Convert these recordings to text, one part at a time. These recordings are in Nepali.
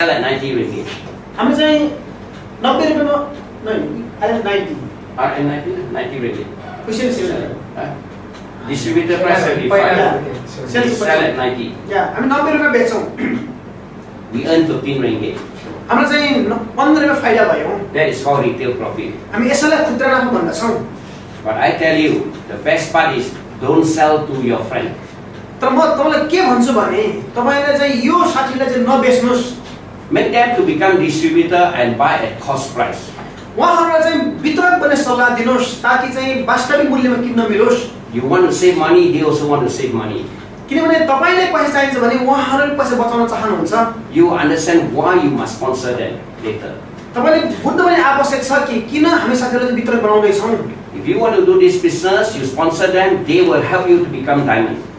sell at 90 ringgit. हामी चाहिँ 90 रुपैयाँमा नहीं अहिले 90 90 ringgit. Question is Distributor price 75. Sell at 90. Yeah, हामी 90 रुपैयाँ बेच्छौं. We earn 15 ringgit. हाम्रो चाहिँ 15 रुपैयाँ फाइदा भयो. That is called retail profit. हामी यसैलाई खुद्रा नाफा भन्दछौं. But I tell you, the best part is don't sell to your friend. तर म तपाईलाई के भन्छु भने तपाईले चाहिँ यो साथीलाई चाहिँ नबेच्नुस्. Make them to become distributor and buy at cost price. उहाँहरुलाई चाहिँ वितरक बन्ने सल्लाह दिनुस् ताकि चाहिँ वास्तविक मूल्यमा किन्न मिलोस्. You want to save money, they also want to save money. किनभने तपाईले पैसा चाहिन्छ भने उहाँहरुले पैसा बचाउन चाहनुहुन्छ. You understand why you must sponsor them later. तपाईले बुझ्नु पनि आवश्यक छ कि किन हामी साथीहरुलाई वितरक बनाउँदै छौं. If you want to do this business, you sponsor them, they will help you to become diamond.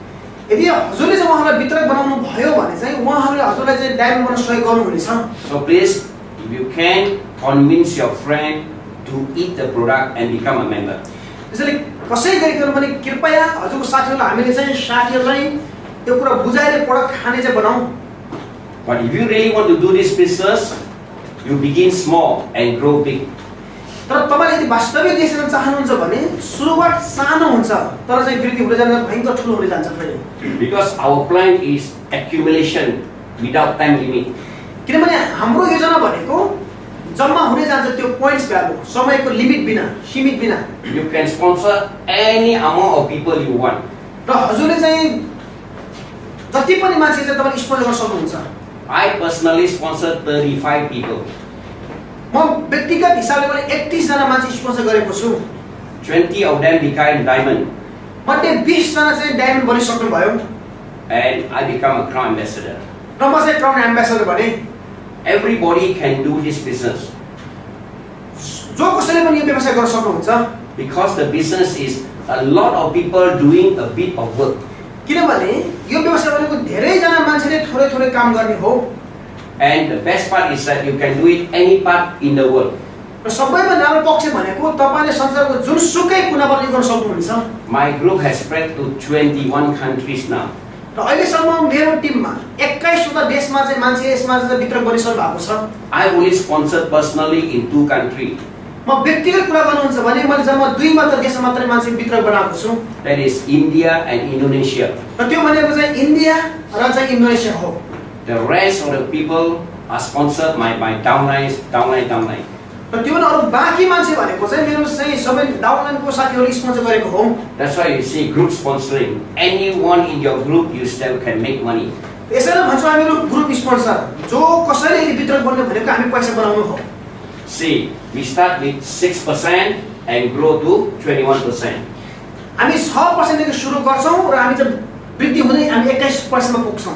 यदि हजुरले चाहिँ उहाँलाई वितरक बनाउनु भयो भने चाहिँ उहाँहरुले हजुरलाई चाहिँ डायमन्ड बन्न सहयोग गर्नुहुनेछ. So please, if you can, convince your friend to eat the product and become a member. त्यसैले कसै गरिकन पनि कृपया हजुरको साथीहरुलाई हामीले चाहिँ साथीहरुलाई यो कुरा बुझाएर प्रोडक्ट खाने चाहिँ बनाऊ. But if you really want to do this business, you begin small and grow big. तर तपाईले यदि वास्तविक देख्न चाहनुहुन्छ भने सुरुवात सानो हुन्छ तर चाहिँ वृद्धि हुँदै जान्छ भयंकर ठूलो हुँदै जान्छ फेरि. Because our plan is accumulation without time limit. किनभने हाम्रो योजना भनेको जम्मा हुँदै जान्छ त्यो पोइन्ट्स भ्यालु समयको लिमिट बिना सीमित बिना. You can sponsor any amount of people you want. र हजुरले चाहिँ जति पनि मान्छे चाहिँ तपाईले स्पोन्सर गर्न सक्नुहुन्छ. I personally sponsor 35 people. म व्यक्तिगत हिसाबले पनि 31 जना मान्छे स्पोन्सर गरेको छु. 20 of them became diamond. मध्ये 20 जना चाहिँ डायमन्ड बनिसक्नु भयो. And I become a crown ambassador. र म चाहिँ क्राउन एम्बेसडर बने. Everybody can do this business. जो कसैले पनि यो व्यवसाय गर्न सक्नुहुन्छ. Because the business is a lot of people doing a bit of work. किनभने यो व्यवसाय भनेको धेरै जना मान्छेले थोरै थोरै काम गर्ने हो. And the best part is that you can do it any part in the world. र सबैभन्दा राम्रो पक्ष भनेको तपाईले संसारको जुनसुकै कुनाबाट यो गर्न सक्नुहुन्छ. My group has spread to 21 countries now. र अहिलेसम्म मेरो टिममा 21 वटा देशमा चाहिँ मान्छे यसमा चाहिँ वितरक बनिसक्नु भएको छ. I only sponsored personally in 2 countries. म व्यक्तिगत कुरा गर्नुहुन्छ भने मैले जम्मा 2 मात्र देशमा मात्रै मान्छे वितरक बनाएको छु. That is India and Indonesia. र त्यो भनेको चाहिँ इन्डिया र चाहिँ इन्डोनेसिया हो. The rest of the people are sponsored by downlines. र त्यो भने अरु बाँकी मान्छे भनेको चाहिँ मेरो चाहिँ सबै डाउनलाइनको साथीहरुले स्पोन्सर गरेको हो. That's why you see group sponsoring. Anyone in your group you still can make money. यसैले भन्छौं हामीहरु ग्रुप स्पोन्सर जो कसैले यदि वितरक बन्ने भनेको हामी पैसा बनाउनु हो. See, we start with 6% and grow to 21%. हामी 6% देखि सुरु गर्छौं र हामी चाहिँ वृद्धि हुँदै हामी 21% मा पुग्छौं.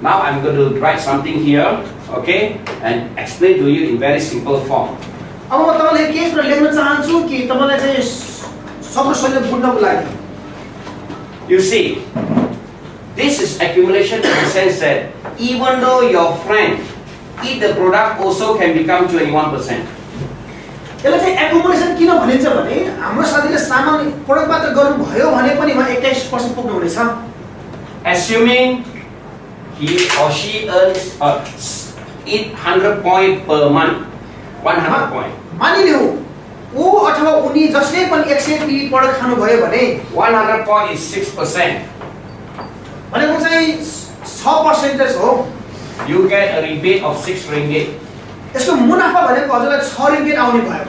Now I'm going to write something here, okay, and explain to you in very simple form. अब म तपाईलाई के कुरा लेख्न चाहन्छु कि तपाईलाई चाहिँ सबै सजिलो बुझ्नको लागि. You see, this is accumulation in the sense that even though your friend eat the product also can become 21%. यसले चाहिँ एक्युमुलेसन किन भनिन्छ भने हाम्रो साथीले सामान प्रोडक्ट मात्र गर्नु भयो भने पनि उहाँ 21% पुग्नु हुनेछ. Assuming he or she earns eat 100 point per month, 100 point. मानिलिऊ ऊ अथवा उनी जसले पनि 100 पी प्रोडक्ट खानु भयो भने 100 point is 6%. भनेको चाहिँ 6% हो. You get a rebate of 6 ringgit. यसको मुनाफा भनेको हजुरलाई 6 रिङ्गिट आउने भयो.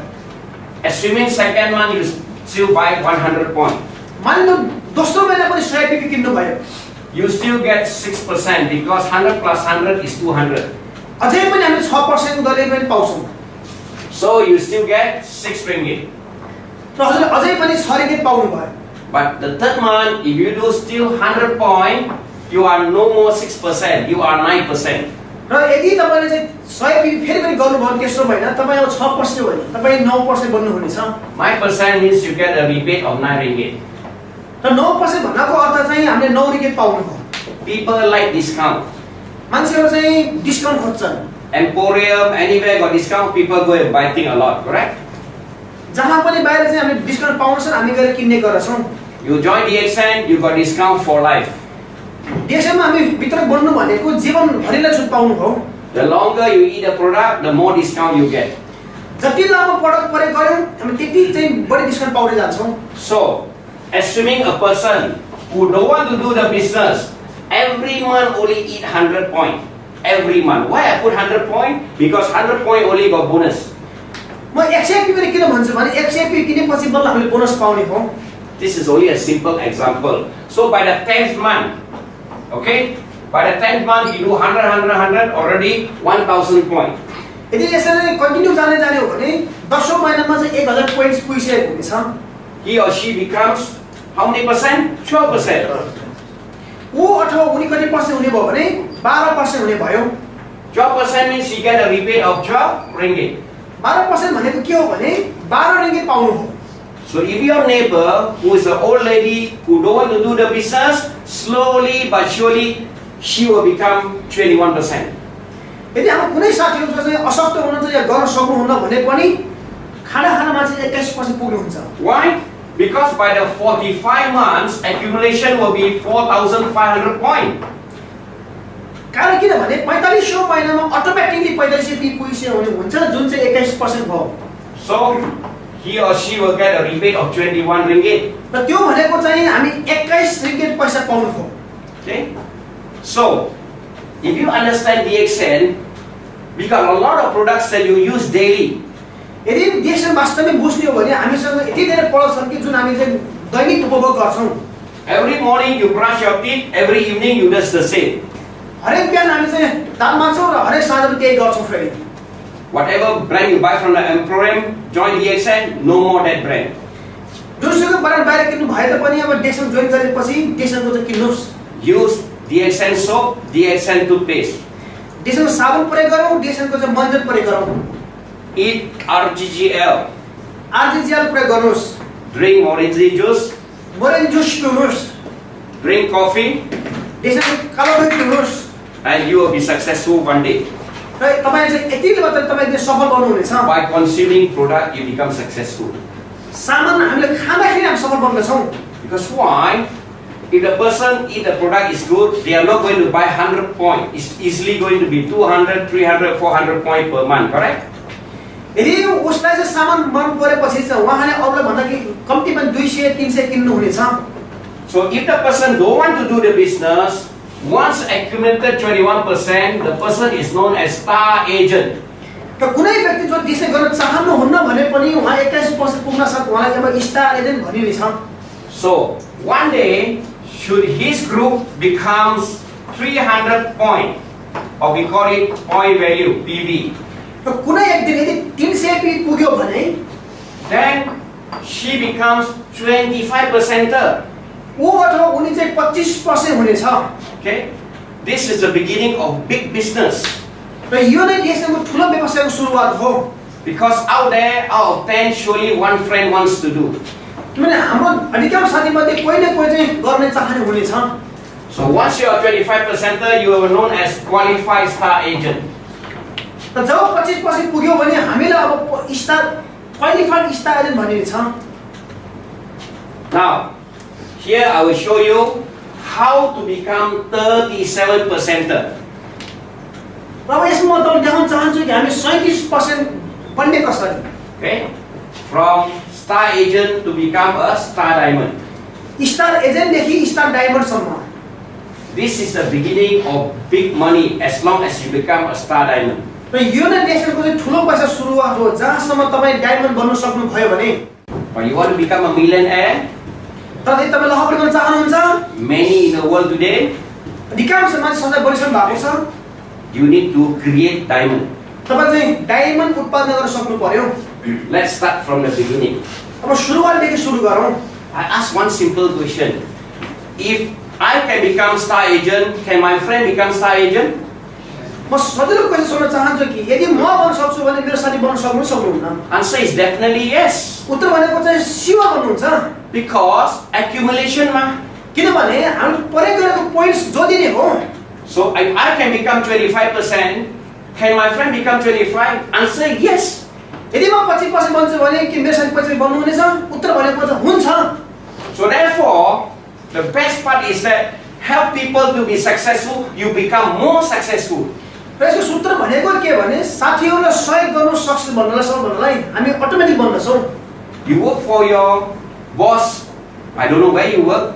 Assuming second month you still buy 100 point. मानिलिऊ दोस्रो महिना पनि 100 पी किन्नु भयो. You still get 6% because 100 plus 100 is 200. अझै पनि हामी 6% दरले पनि पाउँछौं. So you still get 6 ringgit. र हजुरले अझै पनि 6 रिङ्गिट पाउनु भयो. But the third month, if you do still 100 point, you are no more 6%, you are 9%. र यदि तपाईले चाहिँ 100 पी फेरि पनि गर्नु भयो तेस्रो महिना तपाई अब 6% होइन तपाई 9% बन्नु हुनेछ. 9% means you get a rebate of 9 ringgit. र 9% भन्नाको अर्थ चाहिँ हामीले 9 रिङ्गिट पाउनु हो. People like discount. मान्छेहरु चाहिँ डिस्काउन्ट खोज्छन्. Emporium, anywhere got discount, people go and buy thing a lot, correct? जहाँ पनि बाहिर चाहिँ हामीले डिस्काउन्ट पाउँछन् हामी गएर किन्ने गर्छौं. You join Dxn, you got discount for life. Dxn मा हामी वितरक बन्नु भनेको जीवन भरिलाई छुट पाउनु हो. The longer you eat a product, the more discount you get. जति लामो प्रडक्ट प्रयोग गर्यौं हामी त्यति चाहिँ बढी डिस्काउन्ट पाउँदै जान्छौं. So, assuming a person who don't want to do the business, every month only eat 100 point. Every month. Why I put 100 point? Because 100 point only got bonus. म 100 पनि किन भन्छु भने 100 किनेपछि बल्ल हामीले बोनस पाउने हो. This is only a simple example. So by the 10th month, okay? By the 10th month you do 100, 100, 100, already 1000 point. यदि यसरी कन्टिन्यू जाने हो भने 10औं महिनामा चाहिँ 1000 पोइन्ट्स पुगिसकेको हुनेछ. He or she becomes how many percent? 12%. वो अथवा उनी कति पर्सेन्ट हुने भयो भने 12% हुने भयो. 12% means you get a rebate of 12 ringgit. 12% भनेको के हो भने 12 ringgit पाउनु हो. So if your neighbor who is an old lady who don't want to do the business, slowly but surely she will become 21%. यदि हाम्रो कुनै साथीहरु चाहिँ अशक्त हुनुहुन्छ या गर्न सक्नुहुन्न भने पनि खानामा चाहिँ 21% पुग्नुहुन्छ. Why? Because by the 45 months accumulation will be 4500 point. कारण किन भने 45औं महिनामा अटोमेटिकली 4500 पुगिसक्यो भने हुन्छ जुन चाहिँ 21% भयो. So he or she will get a rebate of 21 ringgit. र त्यो भनेको चाहिँ हामी 21 ringgit पैसा पाउनु हो. Okay? So if you understand Dxn, because a lot of products that you use daily. यदि Dxn वास्तवमै बुझ्ने हो भने हामीसँग यति धेरै प्रडक्ट छन् कि जुन हामी चाहिँ दैनिक उपभोग गर्छौं. Every morning you brush your teeth, every evening you do the same. हरेक बिहान हामी चाहिँ दाँत माझ्छौं र हरेक साँझ पनि त्यही गर्छौं फेरि. Whatever brand you buy from the Emporium, join Dxn, no more that brand. जुनसुकै ब्रान्ड बाहिर किन्नु भए तापनि अब Dxn जोइन गरेपछि Dxn को चाहिँ किन्नुस्. Use Dxn soap, Dxn toothpaste. Dxn साबुन प्रयोग गरौँ, Dxn को चाहिँ मञ्जन प्रयोग गरौँ. Eat RGGL. RGGL प्रयोग गर्नुस्. Drink orange juice. Orange juice पिउनुस्. Drink coffee. Dxn कालो दुध पिउनुस्. And you will be successful one day. र तपाईले चाहिँ यतिले मात्र तपाईले सफल बन्नुहुनेछ. By consuming product you become successful. सामान हामीले खाँदाखेरि हामी सफल बन्नेछौं. Because why? If the person eat the product is good, they are not going to buy 100 point. It's easily going to be 200, 300, 400 point per month, correct? यदि उसलाई चाहिँ सामान मन परेपछि चाहिँ उहाँले अरूलाई भन्दा कि कम्तीमा 200 300 किन्नु हुनेछ. So if the person don't want to do the business, once accumulated 21%, the person is known as star agent. र कुनै व्यक्ति जो Dxn गर्न चाहनुहुन्न भने पनि उहाँ 21% पुग्न सक्छ, उहाँलाई अब स्टार एजेन्ट भनिनेछ. So one day should his group becomes 300 point, or we call it point value PV. र कुनै एक दिन यदि 300 PV पुग्यो भने then she becomes 25%. ऊ अथवा उनी चाहिँ 25% हुनेछ. Okay, this is the beginning of big business. र यो नै Dxn को ठूलो व्यवसायको सुरुवात हो. Because out there, out of 10, surely one friend wants to do. किनभने हाम्रो अधिकांश साथीमध्ये कोही न कोही चाहिँ गर्ने चाहने हुनेछ. So once you are 25%, you are known as qualified star agent. र जब 25% पुग्यो भने हामीलाई अब स्टार क्वालिफाइड स्टार एजेन्ट भनिनेछ. Now, here I will show you how to become 37%. अब यसमा म तपाईलाई देखाउन चाहन्छु कि हामी 37% बन्ने कसरी. Okay? From star agent to become a star diamond. Star agent देखि स्टार डायमन्ड सम्म. This is the beginning of big money as long as you become a star diamond. र यो नै Dxn को चाहिँ ठूलो पैसा सुरुवात हो जहाँसम्म तपाई डायमन्ड बन्न सक्नु भयो भने. But you want to become a millionaire? तर तपाईले लहर गर्न चाहनुहुन्छ? Many in the world today. अधिकांश मान्छे सधैँ बढिसक्नु भएको छ. You need to create diamond. तपाई चाहिँ डायमन्ड उत्पादन गर्न सक्नु पर्यो. Let's start from the beginning. अब सुरुवातदेखि सुरु गरौँ. I ask one simple question. If I can become star agent, can my friend become star agent? म सजिलो क्वेशन सोध्न चाहन्छु कि यदि म बन्न सक्छु भने मेरो साथी बन्न सक्नुहुन्न? Answer is definitely yes. उत्तर भनेको चाहिँ सिवा बन्नुहुन्छ. Because accumulation ma. किनभने हामी प्रयोग गरेको पोइन्ट्स जोडिने हो. So if I can become 25%, can my friend become 25? Answer yes. यदि म 25% बन्छु भने के मेरो साथी 25% बन्नु हुनेछ? उत्तर भनेको चाहिँ हुन्छ. So therefore, the best part is that help people to be successful, you become more successful. र र यसको सूत्र भनेको के भने साथीहरूलाई सहयोग गर्नु सक्सेस भन्नलाई हामी automatic बन्दछौँ। You work for your boss. I don't know where you work.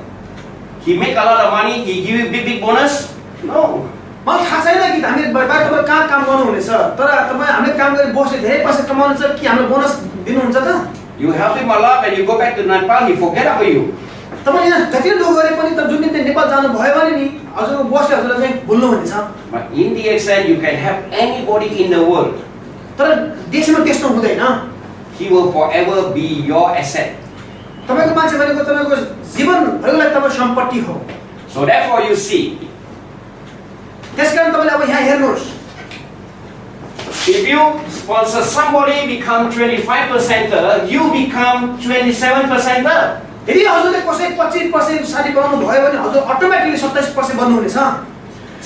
He make a lot of money. He give you big bonus. No. मलाई थाहा छैन कि हामी तपाईँ कहाँ काम गर्नुहुनेछ, तर तपाईँ हामीले काम गरे बसले धेरै पैसा कमाउनुहुन्छ कि हामीलाई बोनस दिनुहुन्छ त? You help him a lot, and you go back to Nepal. He forget about you. तपाईले यहाँ जति दुःख गरे पनि तर जुन दिन नेपाल जानु भयो भने नि हजुरको बसले हजुरलाई चाहिँ भुल्नु हुनेछ। But in Dxn, you can help anybody in the world. तर देशमा त्यस्तो हुँदैन। He will forever be your asset. तपाईको मान्छे भनेको तपाईको जीवनभरिको लागि तपाईको सम्पत्ति हो। So therefore, you see. त्यसकारण तपाईले अब यहाँ हेर्नुहोस्। If you sponsor somebody become 25%, you become 27%. यदि हजुरले कसै 25% साथी बनाउनु भयो भने हजुर automatically 27% बन्नुहुनेछ।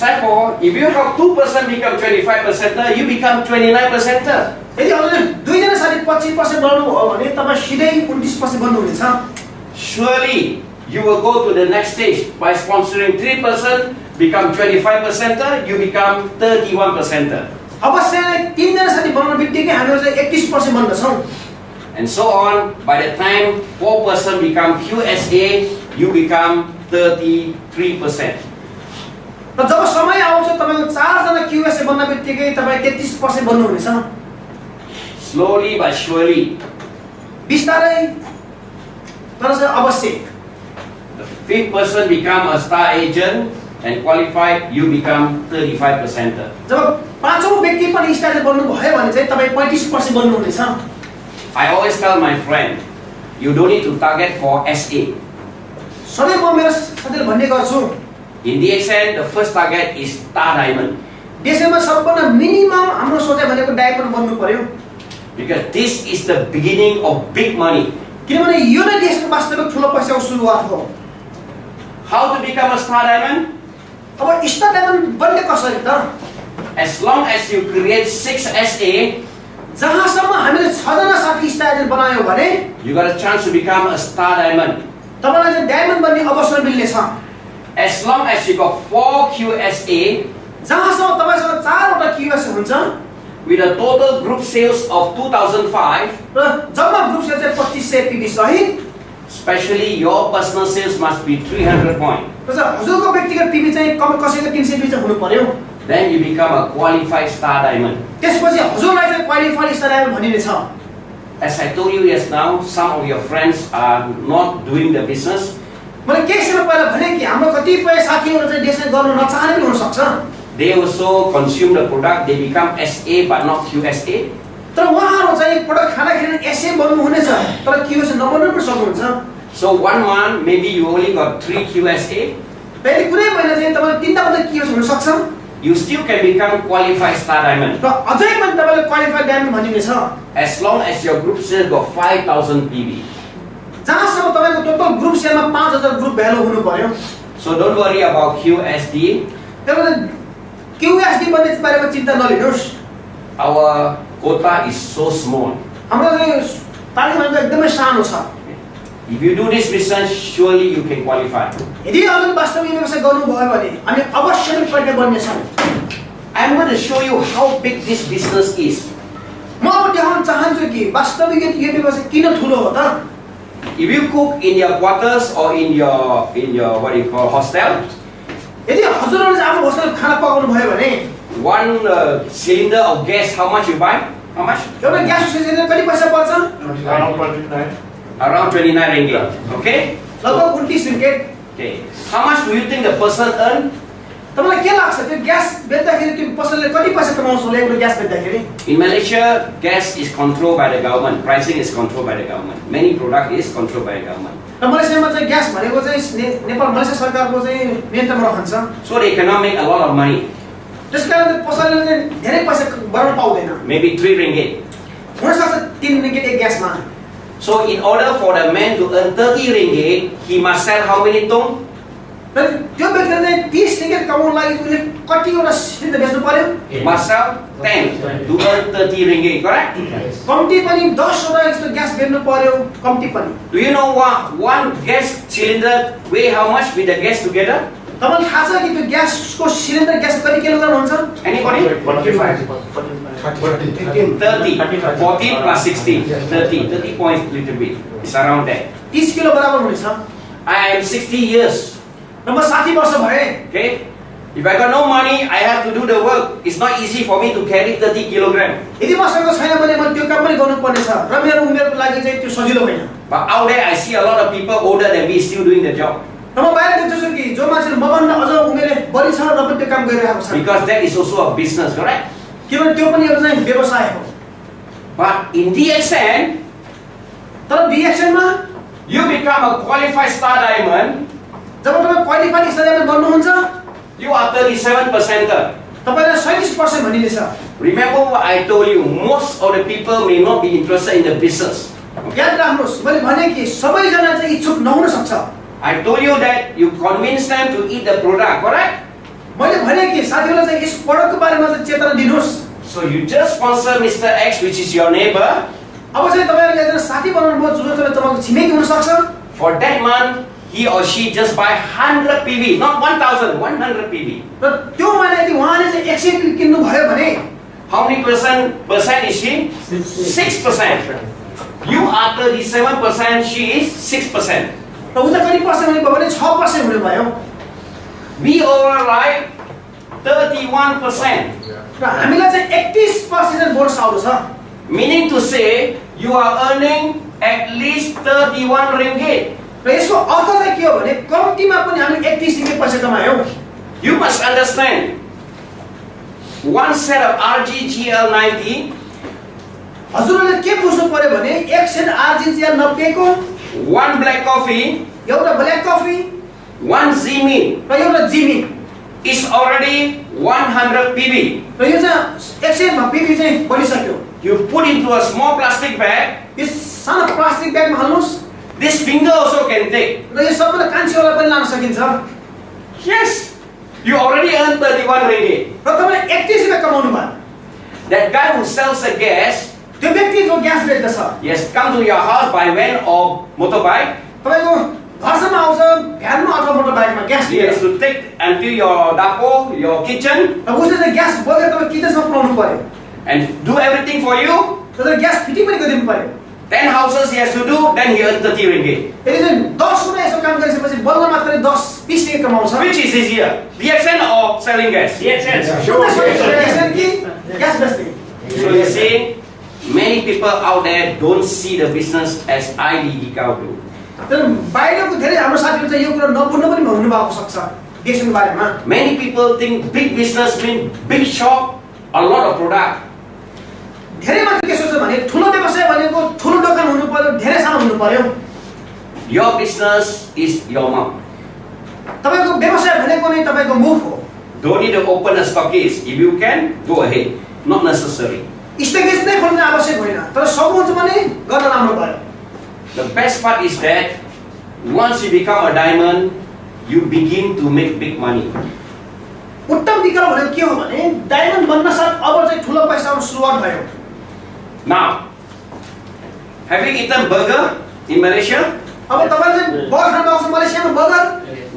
Therefore, if you have 2% become 25%, you become 29%. यदि हजुरले दुईजना साथी 25% बनाउनु भयो भने तपाई सिधै 29% बन्नुहुनेछ। Surely, you will go to the next stage by sponsoring 3%, become 25%, you become 31%. अवश्य नै तीनजना साथी बनाउनु बित्तिकै हामीहरु चाहिँ 31% बन्दछौँ। And so on, by the time 4% become QSA, you become 33%. र जब समय आउँछ तपाईको 4 जना QSA बन्न बित्तिकै तपाई 33% बन्नुहुनेछ। Slowly but surely. बिस्तारै तर चाहिँ अवश्य। The 5th person become a star agent and qualified, you become 35%. जब पाँचौं व्यक्ति पनि स्टार बन्नु भयो भने चाहिँ तपाई 35% बन्नुहुनेछ। I always tell my friend, you don't need to target for SA. सधैँ म मेरो साथीले भन्ने गर्छु, in Dxn, the first target is star diamond. देशमा सबभन्दा मिनिमम हाम्रो सोचाइ भनेको डायमन्ड बन्नु पर्यो। Because this is the beginning of big money. किनभने यो नै देशको वास्तविक ठुलो पैसाको सुरुवात हो। How to become a star diamond? अब स्टार डायमन्ड बन्ने कसरी त? As long as you create 6 SA, जहाँसम्म हामीले 6 जना साथी स्टार डायमन्ड बनायो भने you got a chance to become a star diamond. तपाईलाई चाहिँ डायमन्ड बन्ने अवसर मिल्नेछ। As long as you got 4 QSA, जहाँसम्म तपाईसँग 4 वटा QSA हुन्छ, with a total group sales of 2005, र जम्मा ग्रुप सेल चाहिँ 2500 पीबी सहित, especially your personal sales must be 300 point. र हजुरको व्यक्तिगत पीबी चाहिँ कम कसैको 300 पीबी चाहिँ हुनु पर्यो। Then you become a qualified star diamond. त्यसपछि हजुरलाई चाहिँ क्वालिफाइड स्टार डायमन्ड भनिनेछ। As I told you just now, some of your friends are not doing the business. मैले के समय पहिला भने कि हाम्रो कतिपय साथीहरु चाहिँ देशमा गर्न नचाहने पनि हुन सक्छ। They also consume the product, they become SA but not QSA. तर उहाँहरु चाहिँ प्रोडक्ट खाँदाखेरि एसए बन्नु हुनेछ, तर QSA नबन्नु पनि सक्नुहुन्छ। So 1 month maybe you only got 3 QSA. पहिले कुनै महिना चाहिँ तपाईले 3 टा मात्र QSA हुन सक्छ। You still can become qualified star diamond. र अझै पनि तपाईले क्वालिफाइड डायमन्ड भनिनेछ। As long as your group sales got 5,000 PV. जहाँसम्म तपाईको टोटल ग्रुप सेलमा 5000 ग्रुप भ्यालु हुनु पर्यो। So don't worry about QSD. त्यसले QSD बन्ने बारेमा चिन्ता नलिनुहोस्। Our quota is so small. हाम्रो चाहिँ तालिम एकदमै सानो छ। If you do this business, surely you can qualify. यदि हजुर वास्तविक व्यवसाय गर्नु भयो भने हामी अवश्य नै प्रज्ञा बन्नेछौँ। I am going to show you how big this business is. म अब देखाउन चाहन्छु कि वास्तविक यो व्यवसाय किन ठुलो हो त? If you cook in your quarters or in your what do you call hostel, यदि हजुरहरुले चाहिँ आफ्नो होस्टेल खाना पकाउनु भयो भने 1 cylinder of gas, how much you buy? How much? एउटा ग्यास सिलिन्डर कति पैसा पर्छ? Around 29 ringgit. Okay? लगभग 29 ringgit. Okay. How much do you think the person earn? तपाईलाई के लाग्छ त्यो ग्यास बेच्दाखेरि त्यो पसलले कति पैसा कमाउँछ होला एउटा ग्यास बेच्दाखेरि? In Malaysia, gas is controlled by the government. Pricing is controlled by the government. Many product is controlled by the government. र मलेसियामा चाहिँ ग्यास भनेको चाहिँ नेपाल मलेसिया सरकारको चाहिँ नियन्त्रणमा रहन्छ। So they cannot make a lot of money. त्यसकारण पसलले चाहिँ धेरै पैसा बनाउन पाउँदैन। Maybe 3 ringgit. हुन सक्छ 3 ringgit एक ग्यासमा। So in order for the man to earn 30 ringgit, he must sell how many tong? र त्यो व्यक्तिले चाहिँ 30 ringgit कमाउन लागि उले कतिवटा सिलिन्डर बेच्नु पर्यो? He must sell 10 to earn 30 ringgit, correct? कम्ती पनि 10 वटा यस्तो ग्यास बेच्नु पर्यो, कम्ती पनि। Do you know what one gas cylinder weigh how much with the gas together? तपाईलाई थाहा छ कि त्यो ग्यासको सिलिन्डर ग्यास कति किलोग्राम हुन्छ? Anybody? 45. 30. 14 plus 16. 30 points little bit. It's around that. 30 kilo बराबर हुनेछ। I am 60 years. र म 60 वर्ष भए। Okay? If I got no money, I have to do the work. It's not easy for me to carry 30 kilogram. यदि मसँग छैन भने म त्यो काम पनि गर्नु पर्ने छ र मेरो उमेरको लागि चाहिँ त्यो सजिलो होइन। But out there, I see a lot of people older than me still doing the job. र म बाहिर देख्छु कि जो मान्छे मभन्दा अझ उमेरले बढी छ र पनि त्यो काम गरिरहेको छ। Because that is also a business, correct? किनभने त्यो पनि एउटा चाहिँ व्यवसाय हो। But in Dxn, तर Dxn मा you become a qualified star diamond, जब तपाईं क्वालिफाइड स्टारमा बन्नुहुन्छ, you are 37%. तपाईलाई 37% भनिनेछ। Remember what I told you, most of the people may not be interested in the business. याद राख्नुस्, मैले भने कि सबैजना चाहिँ इच्छुक नहुन सक्छ। I told you that you convince them to eat the product, correct? मैले भने कि साथीहरुलाई चाहिँ यस प्रोडक्टको बारेमा चाहिँ चेतना दिनुस्। So you just sponsor Mr. X, which is your neighbor. अब चाहिँ तपाईहरुले एकजना साथी बनाउनु भयो जो चाहिँ तपाईको छिमेकी हुन सक्छ। For that month, he or she just buy 100 PV, not 1000, 100 PV. र त्यो महिना यदि उहाँले चाहिँ 100 PV किन्नु भयो भने how many percent is she? 6%. You are 37%, she is 6%. र उता कति पर्सेन्ट हुने भयो भने 6% हुने भयो। We override 31%. र हामीलाई चाहिँ 31% बोनस आउँछ। Meaning to say, you are earning at least 31 ringgit. र यसको अर्थ चाहिँ के हो भने कम्तीमा पनि हामीले 31 रुपैयाँ पैसा कमायौं। You must understand. One set of RGGL90, हजुरले के बुझ्नु पर्यो भने एक सेट RGGL90 को one black coffee, एउटा ब्ल्याक कफी one Zimi र एउटा जिमी is already 100 PV. र यो चाहिँ 100 मा PV चाहिँ बनिसक्यो। You put into a small plastic bag. यो सानो plastic ब्यागमा हाल्नुस्। This finger also can take. र यो सबैले कान्छीहरुलाई पनि लान सकिन्छ। Yes. You already earned 31 ringgit. र तपाईले 31 रुपैयाँ कमाउनु भयो। That guy who sells the gas, त्यो व्यक्ति जो gas बेच्दछ, yes, come to your house by van or motorbike. तपाईको घरसम्म आउँछ भ्यानमा अथवा मोटरबाइकमा gas He has to take until your dapo, your kitchen, र उसले चाहिँ ग्यास बोकेर तपाईँ किचनसम्म पुर्याउनु पर्यो। and do everything for you. र ग्यास फिटिङ पनि गरिदिनु पर्यो। 10 houses he has to do, then he earns 30 ringgit. यदि चाहिँ 10 वटा यसो काम गरिसकेपछि बल्ल मात्रै 10-20 रुपैयाँ कमाउँछ। Which is easier, Dxn or selling gas? Dxn. Sure. Gas बेच्दै। So you see, many people out there don't see the business as I did do. तर बाहिरको धेरै हाम्रो साथीहरु चाहिँ यो कुरा नबुझ्नु पनि हुनु भएको सक्छ Dxn बारेमा। Many people think big business means big shop, a lot of product. धेरै मान्छे के सोच्छ भने ठुलो व्यवसाय भनेको ठुलो दोकान हुनु पर्यो, धेरै सामान हुनु पर्यो। Your business is your mouth. तपाईको व्यवसाय भनेको नै तपाईको मुख हो। Don't need to open a stockist. If you can, go ahead. Not necessary. स्टकेज नै खोल्न आवश्यक होइन, तर सब हुन्छ भने गर्न राम्रो भयो। The best part is that once you become a diamond, you begin to make big money. उत्तम विकल्प भनेको के हो भने डायमन्ड बन्न साथ अब चाहिँ ठुलो पैसा आउन सुरुवात भयो। Now, have you eaten burger in Malaysia? अब तपाईले चाहिँ बर्गर खान आउँछ मलेसियामा burger.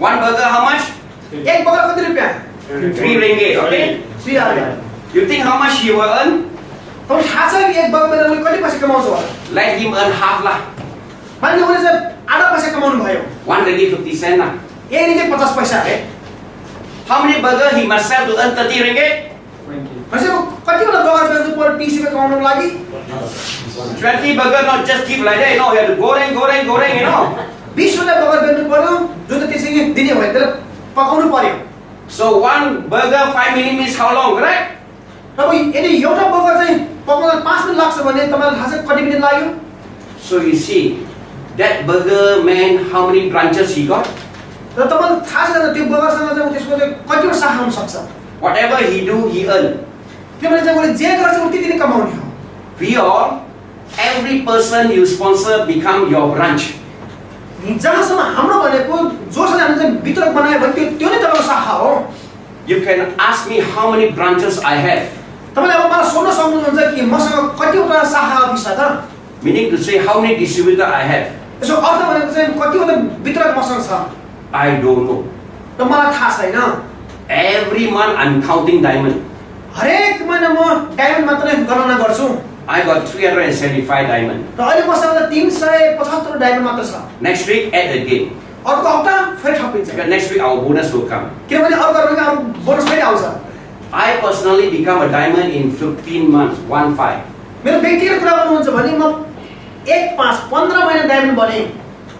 One burger how much? एक बर्गर कति रुपैयाँ? 3 ringgit, okay? 3 रुपैयाँ। You think how much he will earn? तपाईलाई थाहा छ कि एक बर्गरले कति पैसा कमाउँछ होला? Let him earn half lah. मानिले उले चाहिँ आधा पैसा कमाउनु भयो। 1 ringgit 50 cent lah. 1 रुपैयाँ 50 पैसा है। How many burger he must sell to earn 30 ringgit? भनेको कतिवटा बर्गर बेच्नु पर्यो 30 रुपैयाँ कमाउनको लागि? 20 burger not just give like that, you know, you have to goreng, you know. 20 वटा बर्गर बेच्नु पर्यो जो त त्यसैले दिने भयो त्यसले पकाउनु पर्यो। So one burger 5 minutes means how long, right? अब यदि एउटा बर्गर चाहिँ पकाउन 5 मिनेट लाग्छ भने तपाईलाई थाहा छ कति मिनेट लाग्यो? So you see, that burger man, how many branches he got? र तपाईलाई थाहा छ त्यो बर्गरसँग चाहिँ त्यसको चाहिँ कतिवटा शाखा हुन सक्छ? Whatever he do, he earn. किनभने चाहिँ उले जे गर्छ उति नै कमाउने हो। We all, every person you sponsor become your branch. जहाँसम्म हाम्रो भनेको जोसँग हामी चाहिँ वितरक बनायो भने त्यो नै तपाईको शाखा हो। You can ask me how many branches I have. तपाईले अब मलाई सोध्न सक्नुहुन्छ कि मसँग कतिवटा शाखा अफिस छ त? Meaning to say how many distributor I have. यसो अर्थ भनेको चाहिँ कतिवटा वितरक मसँग छ? I don't know. त मलाई थाहा छैन Every month I'm counting diamond. हरेक महिना म डायमन्ड मात्रै गणना गर्छु I got 375 diamond. र अहिले मसँग 375 डायमन्ड मात्र छ Next week add again. अर्को हप्ता फेरि थपिन्छ Because next week our bonus will come. किनभने अर्को हप्तामा बोनस फेरि आउँछ I personally become a diamond in 15 months, 1-5. मेरो व्यक्तिगत कुरा गर्नुहुन्छ भने म 1-5-15 महिना डायमन्ड बने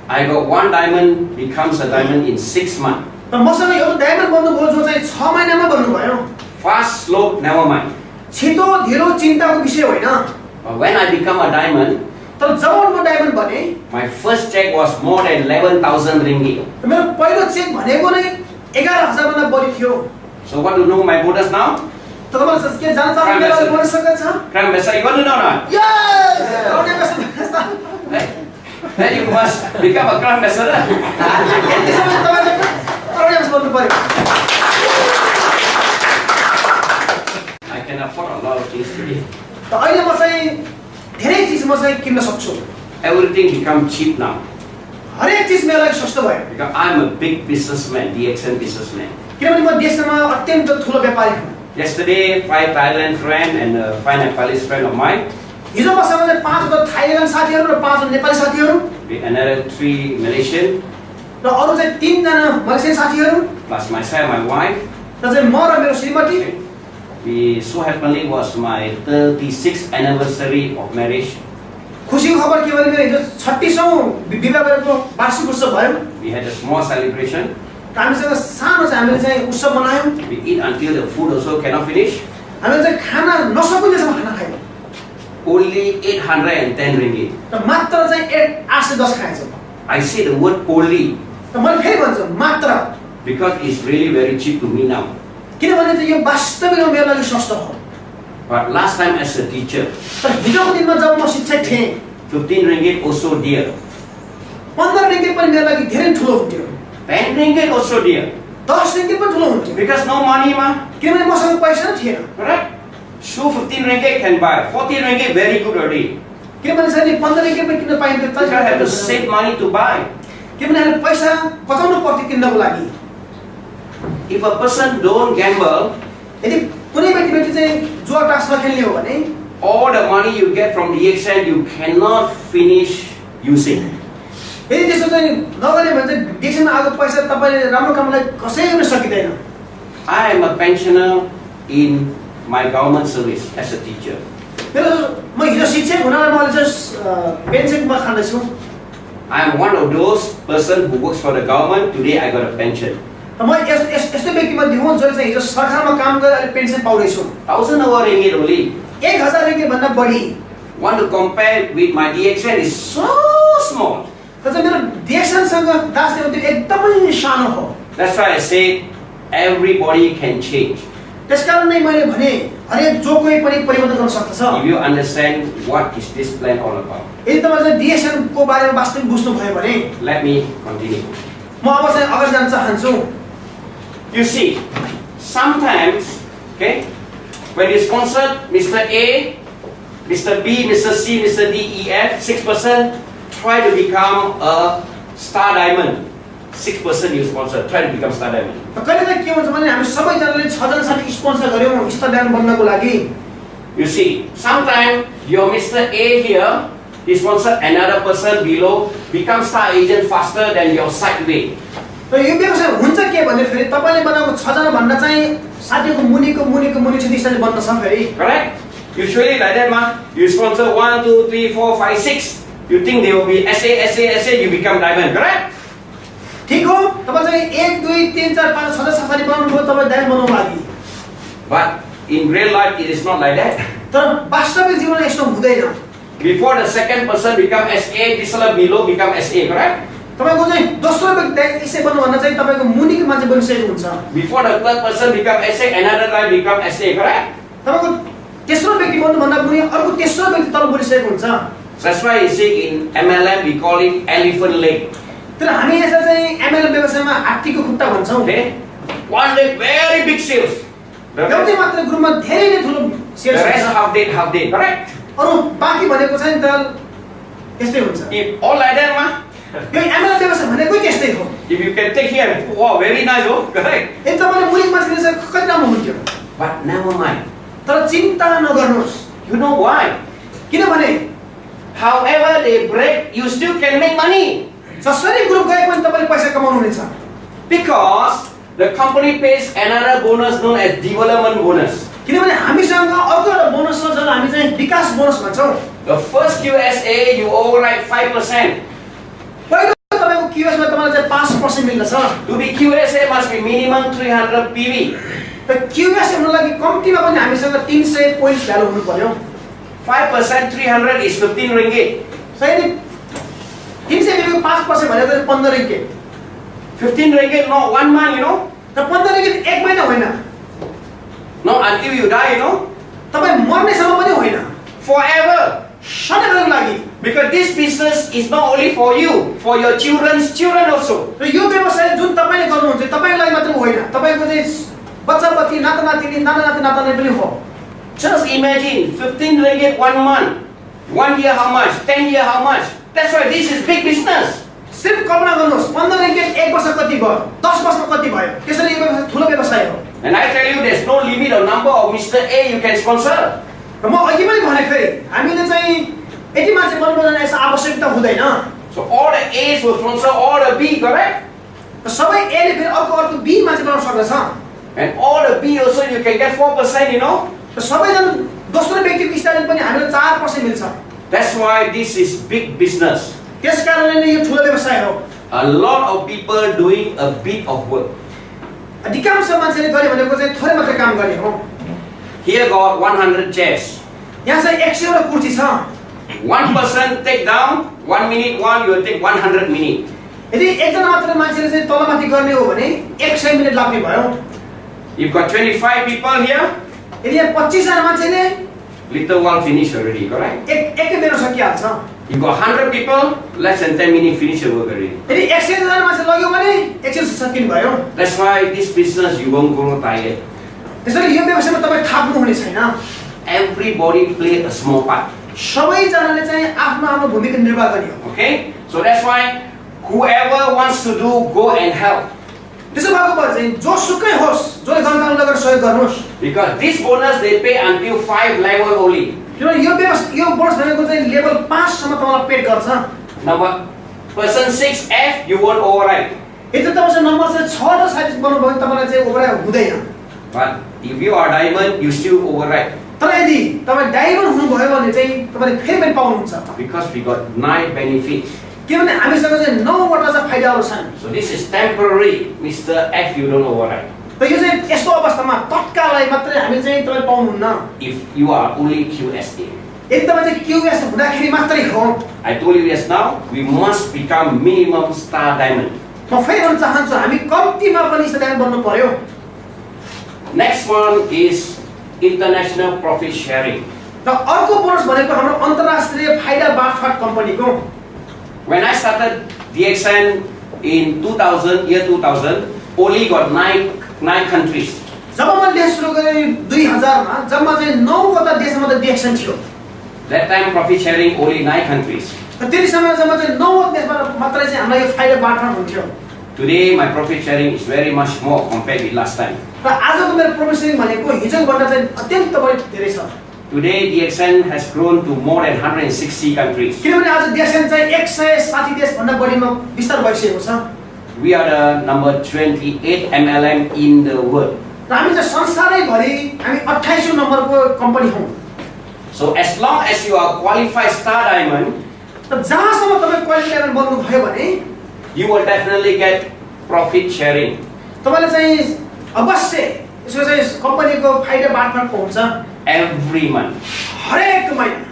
I got 1 diamond becomes a diamond in 6 months. र मसँग एउटा डायमन्ड बन्नुभयो जो चाहिँ 6 महिनामा बन्नुभयो Fast, slow, never mind. छिटो ढिलो चिन्ताको विषय होइन But when I become a diamond, तर जब म डायमन्ड बने my first check was more than 11,000 ringgit. मेरो पहिलो चेक भनेको नै 11,000 भन्दा बढी थियो So what do you know my bonus now? त तपाईले के जान्न चाहनुहुन्छ मेरो बोनस सकेको छ Grand Mesa, you want to know not? Yes Then you must become a Grand Ambassador. I can afford a lot of things today. त अहिले म चाहिँ धेरै चीज म चाहिँ किन्न सक्छु Everything become cheap now. हरेक चीज मेरो लागि सस्तो भयो Because I'm a big businessman, Dxn businessman. किनभने म देशमा अत्यन्त ठुलो व्यापारी हुँ Yesterday, 5 Thailand friend and 5 Nepalese friend of mine. हिजो मसँग चाहिँ 5 थाइल्यान्ड साथीहरू र 5 नेपाली साथीहरू With another 3 Malaysian, र अरु चाहिँ 3 जना मलेसियन साथीहरू plus myself, my wife. र चाहिँ म र मेरो श्रीमती We so happily was my 36th anniversary of marriage. खुसीको खबर के भने मेरो हिजो 36औं विवाह गरेको वार्षिक उत्सव भयो We had a small celebration. र हामीसँग सानो चाहिँ हामीले चाहिँ उत्सव मनायौं We eat until the food also cannot finish. हामीले चाहिँ खाना नसकिन्जेसम्म खाना खायौं Only 810 ringgit. र मात्र चाहिँ 810 खाएछौं I say the word only र मैले फेरि भन्छु मात्र because it's really very cheap to me now. किनभने चाहिँ यो वास्तविकमा मेरो लागि सस्तो हो But last time as a teacher, तर हिजोको दिनमा जब म शिक्षक थिएँ 15 ringgit also dear. 15 ringgit पनि मेरो लागि धेरै ठुलो हुन्थ्यो 10 ringgit also dear. 10 ringgit पनि ठुलो हुन्थ्यो Because no money ma. किनभने मसँग पैसा नै थिएन Correct? Shoe 15 ringgit can buy. 14 ringgit very good already. किनभने चाहिँ 15 ringgit पनि किन्न पाइन्थ्यो You have to save money to buy. किनभने हामीले पैसा बचाउनु पर्थ्यो किन्नको लागि If a person don't gamble, यदि कुनै व्यक्ति चाहिँ जुवा टास्कमा खेल्ने हो भने all the money you get from the Dxn you cannot finish using. यदि त्यसो चाहिँ नगरे भने चाहिँ डिक्सनमा आएको पैसा तपाईले राम्रो कामलाई कसैले पनि सकिदैन I am a pensioner in my government service as a teacher. मेरो म हिजो शिक्षक हुनाले मैले चाहिँ पेन्सनमा खाँदैछु I am one of those person who works for the government. Today I got a pension. र म यस्तो व्यक्ति मध्ये हुँ जसले चाहिँ हिजो सरकारमा काम गरेर अहिले पेन्सन पाउँदै छु 1,000 over ringgit only. 1000 ringgit भन्दा बढी Want to compare with my Dxn is so small. र चाहिँ मेरो देशसँग दास्ने त्यो एकदमै सानो हो That's why I say everybody can change. त्यसकारण नै मैले भने हरेक जो कोही पनि परिवर्तन गर्न सक्दछ If you understand what is this plan all about. यदि तपाईले डिएसएन को बारेमा वास्तविक बुझ्नु भयो भने Let me continue. म अब चाहिँ अगाडि जान चाहन्छु You see, sometimes, okay, when you sponsor Mr. A, Mr. B, Mr. C, Mr. D, E, F, 6% try to become a star diamond. 6% you sponsor, try to become star diamond. कहिले के हुन्छ भने हामी सबैजनाले 6 जनासाठी स्पोन्सर गर्यौं स्टार डायमन्ड बन्नको लागि You see, sometimes your Mr. A here, he sponsor another person below, become star agent faster than your side way. र यो व्यवसाय हुन्छ के भने फेरि तपाईले बनाएको 6 जना भन्दा चाहिँ साथीको मुनिको चाहिँ त्यसरी बन्न छ फेरि Correct? Usually like that, ma. You sponsor 1, 2, 3, 4, 5, 6. You think they will be SA, you become diamond, correct? ठीक हो तपाई चाहिँ 1 2 3 4 5 6 साथी बनाउनु भयो तपाई डायमन्ड बनाउनु लागि But in real life, it is not like that. तर वास्तविक जीवनमा यस्तो हुँदैन Before the second person become SA, this one below become SA, correct? तपाईको चाहिँ दोस्रो व्यक्ति यसै बन्नु भन्दा चाहिँ तपाईको मुनिको मान्छे बनिसकेको हुन्छ Before the third person become SA, another guy become SA, correct? तपाईको तेस्रो व्यक्ति बन्नु भन्दा मुनि अर्को तेस्रो व्यक्ति तल बनिसकेको हुन्छ That's why you see in MLM we call it elephant leg. तर हामी यसलाई चाहिँ एमएलएम व्यवसायमा हात्तीको खुट्टा भन्छौं Okay? One leg very big sales. एउटै मात्र ग्रुपमा धेरै नै ठुलो The सेल्स rest हुन्छ half day, correct? अरु बाँकी भनेको चाहिँ त त्यस्तै हुन्छ If all like that, ma, यो एमएलए व्यवसाय भनेको त्यस्तै हो। If you can take here, wow, very nice, oh, correct. यदि तपाईले मुलिकमा चाहिँ कति राम्रो हुन्थ्यो। But never mind. तर चिन्ता नगर्नुहोस्। You know why? किनभने however they break, you still can make money. जसरी ग्रुप गए पनि तपाईले पैसा कमाउनु हुनेछ। Because the company pays another bonus known as development bonus. किनभने हामीसँग अर्को एउटा बोनस छ जसलाई हामी चाहिँ विकास bonus भन्छौं। The first QSA you override 5%. पहिलो तपाईको QS मा तपाईलाई चाहिँ 5% मिल्दछ। To be QSA must be minimum 300 PV. र QS हुन लागि कम्तिमा पनि हामीसँग 300 पोइन्ट्स भ्यालु हुनु पर्यो। 5% 300 is 15 ringgit. सही 300 को 5% भनेको 15 ringgit. 15 ringgit not 1 month, you know. र 15 ringgit एक महिना होइन। Not until you die, you know. तपाई मर्नेसम्म पनि होइन। Forever. सधैँको लागि। Because this business is not only for you, for your children's children also. र यो व्यवसाय जुन तपाईले गर्नुहुन्छ तपाईको लागि मात्र होइन, तपाईको चाहिँ बच्चा-बच्ची, नाता-नातिनी, नाता-नातिनी पनि हो। Just imagine 15 ringgit 1 month. 1 year how much? 10 year how much? That's why this is big business. सिर्फ कल्पना गर्नुहोस् 15 ringgit एक वर्ष कति भयो? 10 वर्षमा कति भयो? त्यसैले यो व्यवसाय ठुलो व्यवसाय हो। And I tell you there's no limit or number of Mr. A you can sponsor. र म अघि पनि भने फेरि हामीले चाहिँ यति मान्छे बनाउन यसको आवश्यकता हुँदैन। So all the A's will sponsor all the B, correct? र सबै A ले फेरि अर्को B मान्छे बनाउन सक्दछ। And all the B also you can get 4%, you know. र सबैजना दोस्रो व्यक्तिको स्टाइलले पनि हामीले 4% मिल्छ। That's why this is big business. त्यसकारणले नै यो ठुलो व्यवसाय हो। A lot of people doing a bit of work. अधिकांश मान्छेले गरे भनेको चाहिँ थोरै मात्र काम गर्ने हो। Here got 100 chairs. यहाँ चाहिँ 100 वटा कुर्सी छ। 1 person take down 1 minute, one you will take 100 minutes. यदि एकजना मात्र मान्छेले चाहिँ तलमाथि गर्ने हो भने 100 मिनेट लाग्ने भयो। You've got 25 people here. यदि यहाँ 25 जना मान्छेले little while finish already, correct? एकै बेला सकिहाल्छ। You got 100 people, less than 10 minutes finish your work already. यदि 100 जना मान्छे लग्यो भने एकछिन सकिनु भयो। That's why this business you won't grow tired. त्यसैले यो व्यवसायमा तपाई थाक्नु हुने छैन। Everybody play a small part. सबै जनाले चाहिँ आफ्नो आफ्नो भूमिका निर्वाह गर्ने हो। Okay? So that's why whoever wants to do, go and help. त्यसो भएको भए चाहिँ जो सुकै होस्, जसले गर्न लगेर सहयोग गर्नुहोस्। Because this bonus they pay until 5 level only. किनभने यो बोनस भनेको चाहिँ लेभल 5 सम्म तपाईलाई पेड गर्छ। Number person 6F you won't override. यदि तपाईसँग नम्बर चाहिँ 6 र 37 बनाउनु भयो भने तपाईलाई चाहिँ ओभरराइड हुँदैन। But if you are diamond, you still override. तर यदि तपाई डायमन्ड हुनुभयो भने चाहिँ तपाईले फेरि पनि पाउनुहुन्छ। Because we got 9 benefits. किनभने हामीसँग चाहिँ 9 वटा चाहिँ फाइदाहरू छन्। So this is temporary, Mr. F you don't override. र यो चाहिँ यस्तो अवस्थामा तत्काललाई मात्रै हामी चाहिँ तपाईले पाउनुहुन्न। If you are only QSA. यदि तपाई चाहिँ QS हुँदाखेरि मात्रै हो। I told you just now, we must become minimum star diamond. म फेरि भन्न चाहन्छु हामी कम्तिमा पनि स्टार डायमन्ड बन्नु पर्यो। Next one is international profit sharing. र अर्को बोनस भनेको हाम्रो अन्तर्राष्ट्रिय फाइदा बाँडफाट कम्पनीको। When I started Dxn in 2000, only got 9 countries. जब मैले देश सुरु गरेँ 2000 मा जम्मा चाहिँ 9 वटा देशमा त Dxn थियो। That time profit sharing only 9 countries. र त्यति समय जम्मा चाहिँ 9 वटा देशमा मात्रै चाहिँ हामीलाई यो फाइदा बाँडफाट हुन्थ्यो। Today my profit sharing is very much more compared with last time. र आजको मेरो प्रॉफिट शेयरिङ भनेको हिजोभन्दा चाहिँ अत्यन्त बढी धेरै छ। Today Dxn has grown to more than 160 countries. किनभने आज Dxn चाहिँ 160 देश भन्दा बढीमा विस्तार भइसकेको छ। We are the number 28 MLM in the world. र हामी चाहिँ संसारैभरि हामी 28औं नम्बरको कम्पनी हौं। So as long as you are qualified star diamond, त जहाँसम्म तपाई क्वालिफाइड डायमन्ड बन्नु भयो भने you will definitely get profit sharing. तपाईले चाहिँ अवश्य यसको चाहिँ कम्पनीको फाइदा बाँडफाट पाउँछ every month. हरेक महिना।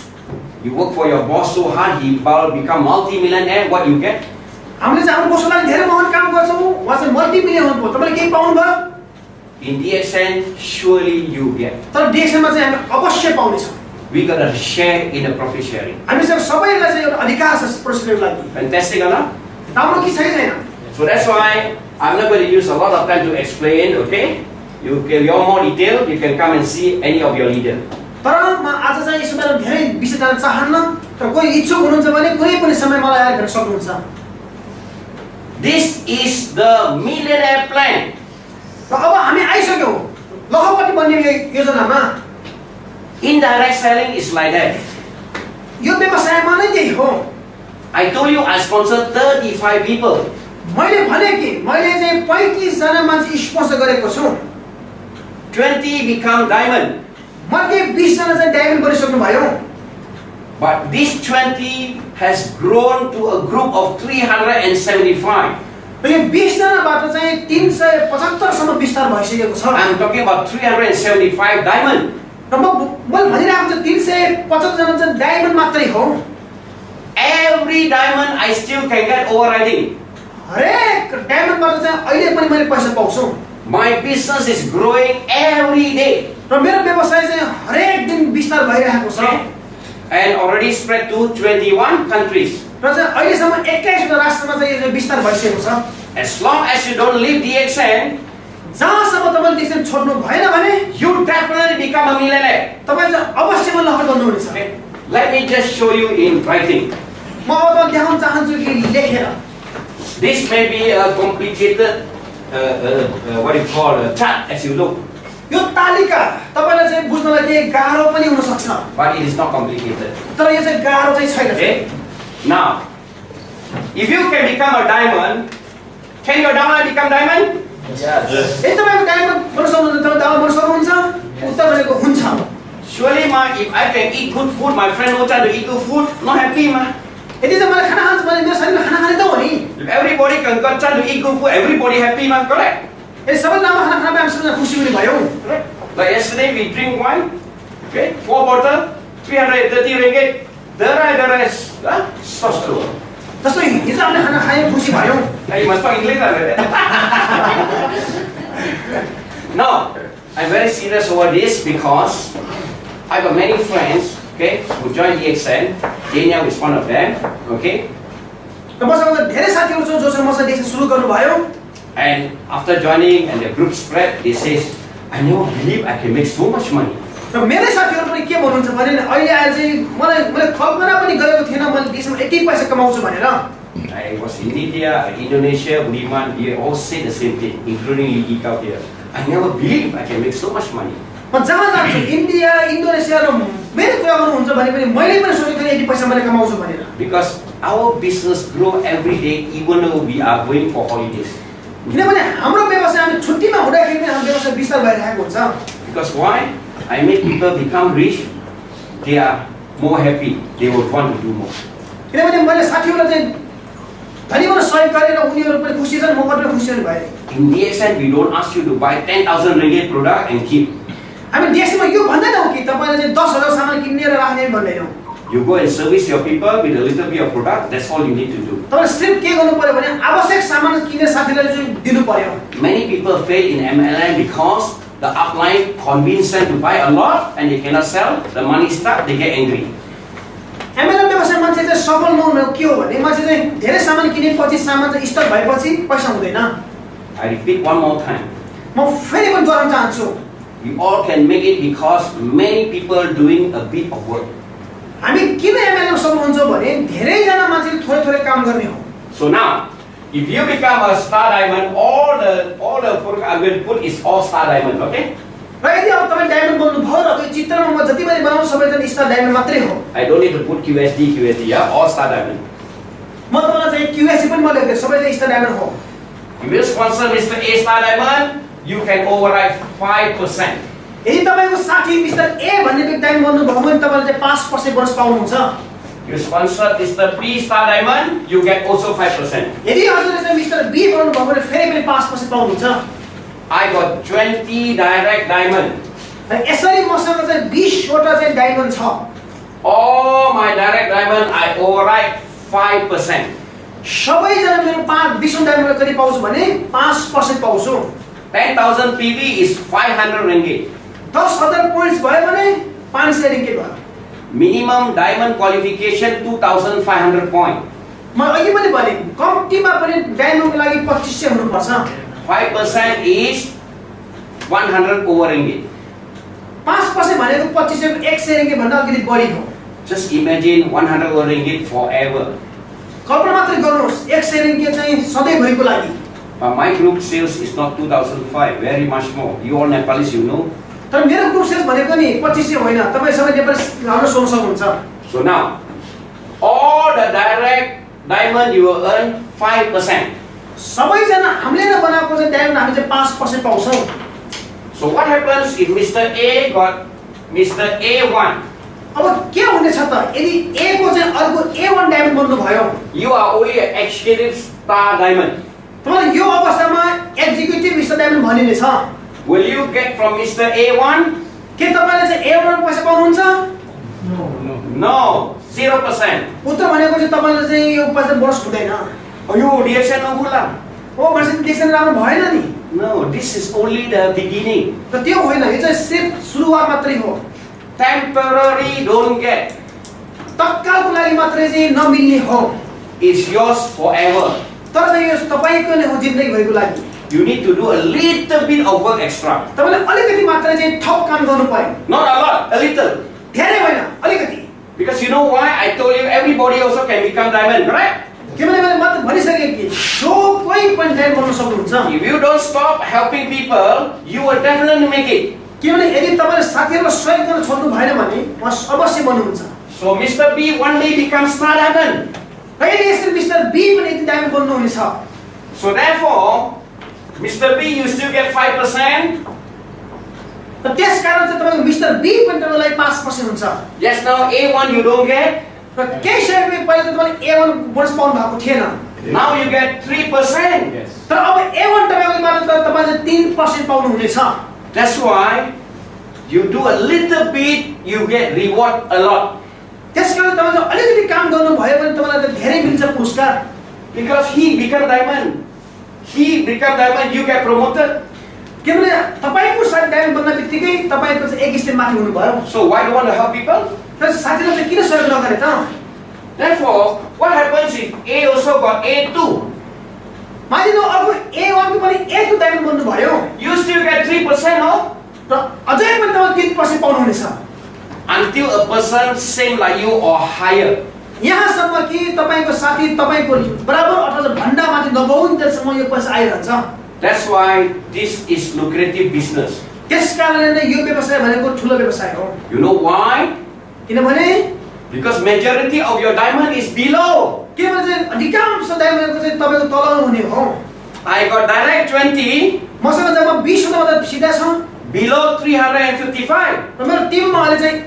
You work for your boss so hard, he will become multi-millionaire. What you get? हामीले चाहिँ हाम्रो बोसलाई धेरै मेहनत काम गर्छौं, वा चाहिँ मल्टी मिलियन हो। तपाईले के पाउनु भयो? In Dxn, surely you get. तर Dxn मा चाहिँ हामी अवश्य पाउने छौं। We got to share in the profit sharing. हामीसँग सबैलाई चाहिँ एउटा अधिकार छ पुरस्कारको लागि। Fantastic, huh? राम्रो कि छैन? So that's why I'm not going to use a lot of time to explain. Okay? You want more detail, you can come and see any of your leader. तर म आज चाहिँ यसमा धेरै विषय जान्न चाहन्न। तर कोही इच्छुक हुनुहुन्छ भने कुनै पनि समय मलाई आएर भेट्न सक्नुहुन्छ। This is the millionaire plan. र अब हामी आइसक्यौं लखपति बन्ने योजनामा. Indirect selling is like that. यो व्यवसायमा नै त्यही हो. I told you I sponsored 35 people. मैले भने कि मैले चाहिँ 35 जना मान्छे स्पोन्सर गरेको छु. 20 become diamond. मध्ये 20 जना चाहिँ डायमन्ड बनिसक्नु भयो. But this 20 has grown to a group of 375. र यो 20 जनाबाट चाहिँ 375 सम्म विस्तार भइसकेको छ. I'm talking about 375 diamond. र मैले भनिरहेको छु 375 जना चाहिँ डायमन्ड मात्रै हो. Every diamond I still can get overriding. हरेक डायमन्डबाट चाहिँ अहिले पनि मैले पैसा पाउँछु. My business is growing every day. र मेरो व्यवसाय चाहिँ हरेक दिन विस्तार भइरहेको छ. And already spread to 21 countries. र चाहिँ अहिलेसम्म 21 वटा राष्ट्रमा चाहिँ यो विस्तार भइसकेको छ. As long as you don't leave DXN, जहाँसम्म तपाईले DXN छोड्नु भएन भने you definitely become a millionaire. तपाई चाहिँ अवश्य लहर बन्नुहुनेछ. Okay? Let me just show you in writing. म अब तपाईलाई देखाउन चाहन्छु कि लेखेर. This may be a complicated what you call a chart as you look. यो तालिका तपाईलाई चाहिँ बुझ्नलाई केही गाह्रो पनि हुन सक्छ. But it is not complicated. तर यो चाहिँ गाह्रो चाहिँ छैन. Okay? Now, if you can become a diamond, can your downline become diamond? Yes. यदि तपाईको डायमन्ड बन्न सक्नुहुन्छ तपाईँ डायमन्ड बन्न सक्नुहुन्छ? उत्तर भनेको हुन्छ. Surely, if I can eat good food, my friend who try to eat good food, not happy, ma. यदि चाहिँ मलाई खाना खान्छ भने मेरो शरीरमा खाना खाने त हो नि. If everybody can try to eat good food, everybody happy, ma. Correct? यदि सबैले राम्रो खाना खान पाए हामी सबैजना खुसी हुने भयौँ. Like yesterday, we drink wine, okay, 4 bottles, 330 ringgit. The rest, so slow. जस्तो हिजो हामीले खाना खायौँ खुसी भयौँ. You must talk English, right? No, I'm very serious over this because I got many friends, okay, who joined DXN. Daniel is one of them, okay. र मसँग धेरै साथीहरू छन् जोसँग मसँग DXN सुरु गर्नुभयो. And after joining and the group spread, they says, I never believe I can make so much money. र मेरै साथीहरू पनि के भन्नुहुन्छ भने अहिले आएर चाहिँ मैले कल्पना पनि गरेको थिएन मैले देशमा यति पैसा कमाउँछु भनेर. I was in India, Indonesia, Budiman, they all say the same thing, including Yiki out here. I never believe I can make so much money. म जहाँ जान्छु इन्डिया इन्डोनेसिया र मेरो कुरा गर्नुहुन्छ भने पनि मैले पनि सोचेको थिएँ यति पैसा मैले कमाउँछु भनेर. Because our business grow every day even though we are going for holidays. किनभने हाम्रो व्यवसाय हामी छुट्टीमा हुँदाखेरि पनि हाम्रो व्यवसाय विस्तार भइरहेको हुन्छ. Because why? I make people become rich, they are more happy, they will want to do more. किनभने मैले साथीहरूलाई चाहिँ धनी बन्न सहयोग गरेर उनीहरू पनि खुसी छन् म पनि खुसी हुने भए. In DXN we don't ask you to buy 10,000 ringgit product and keep. हामी DXN मा यो भन्दैनौँ कि तपाईले चाहिँ 10,000 सामान किनेर राख्ने भन्दैनौँ. You go and service your people with a little bit of product, that's all you need to do. तपाईले सिर्फ के गर्नु पर्यो भने आवश्यक सामान किनेर साथीलाई चाहिँ दिनु पर्यो. Many people fail in MLM because the upline convince them to buy a lot and they cannot sell, the money stuck, they get angry. MLM व्यवसाय मान्छे चाहिँ सफल नहुनु के हो भने मान्छे चाहिँ धेरै सामान किनेपछि सामान चाहिँ स्टक भएपछि पैसा हुँदैन. I repeat one more time. म फेरि पनि दोहोऱ्याउन चाहन्छु. We all can make it because many people doing a bit of work. हामी किन MLM सफल हुन्छ भने धेरै जना मान्छेले थोरै थोरै काम गर्ने हो. So now, if you become a star diamond, all the product I'm going to put is all star diamond, okay? र यदि अब तपाईँ डायमन्ड बन्नु भयो र यो चित्रमा म जति पनि बनाउँछु सबै चाहिँ स्टार डायमन्ड मात्रै हो. I don't need to put QSD, yeah, all star diamond. म तपाईलाई चाहिँ QSD पनि म लेख्छु सबै चाहिँ स्टार डायमन्ड हो. If you sponsor Mr. A star diamond, you can override 5%. यदि तपाईको साथी मिस्टर ए भन्ने व्यक्ति डायमन्ड बन्नु भयो भने तपाईले चाहिँ 5% बोनस पाउनुहुन्छ. You sponsor Mr. B star diamond, you get also 5%. यदि हजुरले चाहिँ मिस्टर बी बन्नु भयो भने फेरि पनि 5% पाउनुहुन्छ. I got 20 direct diamond. र यसरी मसँग चाहिँ 20 वटा चाहिँ डायमन्ड छ. All my direct diamond I override 5%. सबै जना मेरो 20 डायमन्ड कति पाउँछु भने 5% पाउँछु. 10,000 PV is 500 ringgit. 10,000 पोइन्ट्स भयो भने 500 ringgit भयो. Minimum diamond qualification 2,500 point. म अघि पनि भने कम्तीमा पनि डायमन्डको लागि 2500 हुनु पर्छ. 5% is 100 over ringgit. 5% भनेको 2500 100 ringgit भन्दा अलिकति बढी हो. Just imagine 100 over ringgit forever. कल्पना मात्रै गर्नुहोस् 1 सेयरिङ के चाहिँ सधैँभरिको लागि My group sales is not 2005, very much more. You all Nepalis, you know. तर मेरो ग्रुप सेल्स भनेको नि 2500 होइन तपाईसँग नेपाली हाम्रो सोच्न सक्नुहुन्छ So now, all the direct diamond you will earn 5%. सबैजना हामीले नै बनाएको चाहिँ डायमन्ड हामी चाहिँ 5% पाउँछौँ So what happens if Mr. A got Mr. A1? अब के हुनेछ त यदि A को चाहिँ अर्को A1 डायमन्ड बन्नु भयो You are only an executive star diamond. तपाईलाई यो अवस्थामा एक्जिक्युटिभ स्टार डायमन्ड भनिने छ Will you get from Mr. A1? के तपाईले चाहिँ A1 मा पैसा पाउनुहुन्छ No, 0%. उत्तर भनेको चाहिँ तपाईले चाहिँ यो पैसा बोनस हुँदैन You Dxn नगुला. ओ मान्छे Dxn राम्रो भएन नि No, this is only the beginning. त त्यो होइन यो चाहिँ सिर्फ सुरुवात मात्रै हो Temporary don't get. तत्कालको लागि मात्रै चाहिँ नमिल्ने हो It's yours forever. तर चाहिँ यो तपाईको नै हो जिन्दगीभरिको लागि You need to do a little bit of work extra. तपाईले अलिकति मात्रै चाहिँ थप काम गर्नु पर्यो Not a lot, a little. धेरै होइन अलिकति Because you know why? I told you everybody also can become diamond, correct? किनभने मैले मात्र भनिसके कि जो कोही पनि डायमन्ड बन्न सक्नुहुन्छ If you don't stop helping people, you will definitely make it. किनभने यदि तपाईले साथीहरुलाई सहयोग गर्न छोड्नु भएन भने उहाँ अवश्य बन्नुहुन्छ So Mr. B one day becomes star diamond. र यदि यसरी मिस्टर बी पनि यदि डायमन्ड बन्नु हुनेछ So therefore, Mr. B you still get 5%. र त्यसकारण चाहिँ तपाईको मिस्टर बी पनि तपाईलाई 5% हुन्छ Yes, now A1 you don't get. र केही समय पहिले त तपाईले A1 बोनस पाउनु भएको थिएन Now you get 3%. Yes. तर अब A1 तपाईको मात्र तपाईले 3% पाउनु हुनेछ That's why you do a little bit, you get reward a lot. त्यसकारण तपाईले अलिकति काम गर्नु भयो भने तपाईलाई त धेरै मिल्छ पुरस्कार Because he become diamond. He become diamond, you get promoted. किनभने तपाईको साथ डायमन्ड बन्न बित्तिकै तपाईको चाहिँ एक स्टेप माथि हुनु भयो So why do you want to help people? तर साथीले चाहिँ किन सहयोग नगरे त Therefore, what happens if A also got A2? मानिलो अर्को A1 को पनि A2 डायमन्ड बन्नु भयो You still get 3%, no? र अझै पनि तपाईले 3% पाउनु हुनेछ Until a person same like you or higher. यहाँसम्म कि तपाईको साथी तपाईको बराबर अथवा भन्दा माथि नबहुन्जेलसम्म यो पैसा आइरहन्छ That's why this is lucrative business. त्यसकारणले नै यो व्यवसाय भनेको ठुलो व्यवसाय हो You know why? किनभने Because majority of your diamond is below. किनभने चाहिँ अधिकांश डायमन्डको चाहिँ तपाईको तल हुने हो I got direct 20, मसँग जब 20 हुँदा सिधा छ below 355. र मेरो टिममा अहिले चाहिँ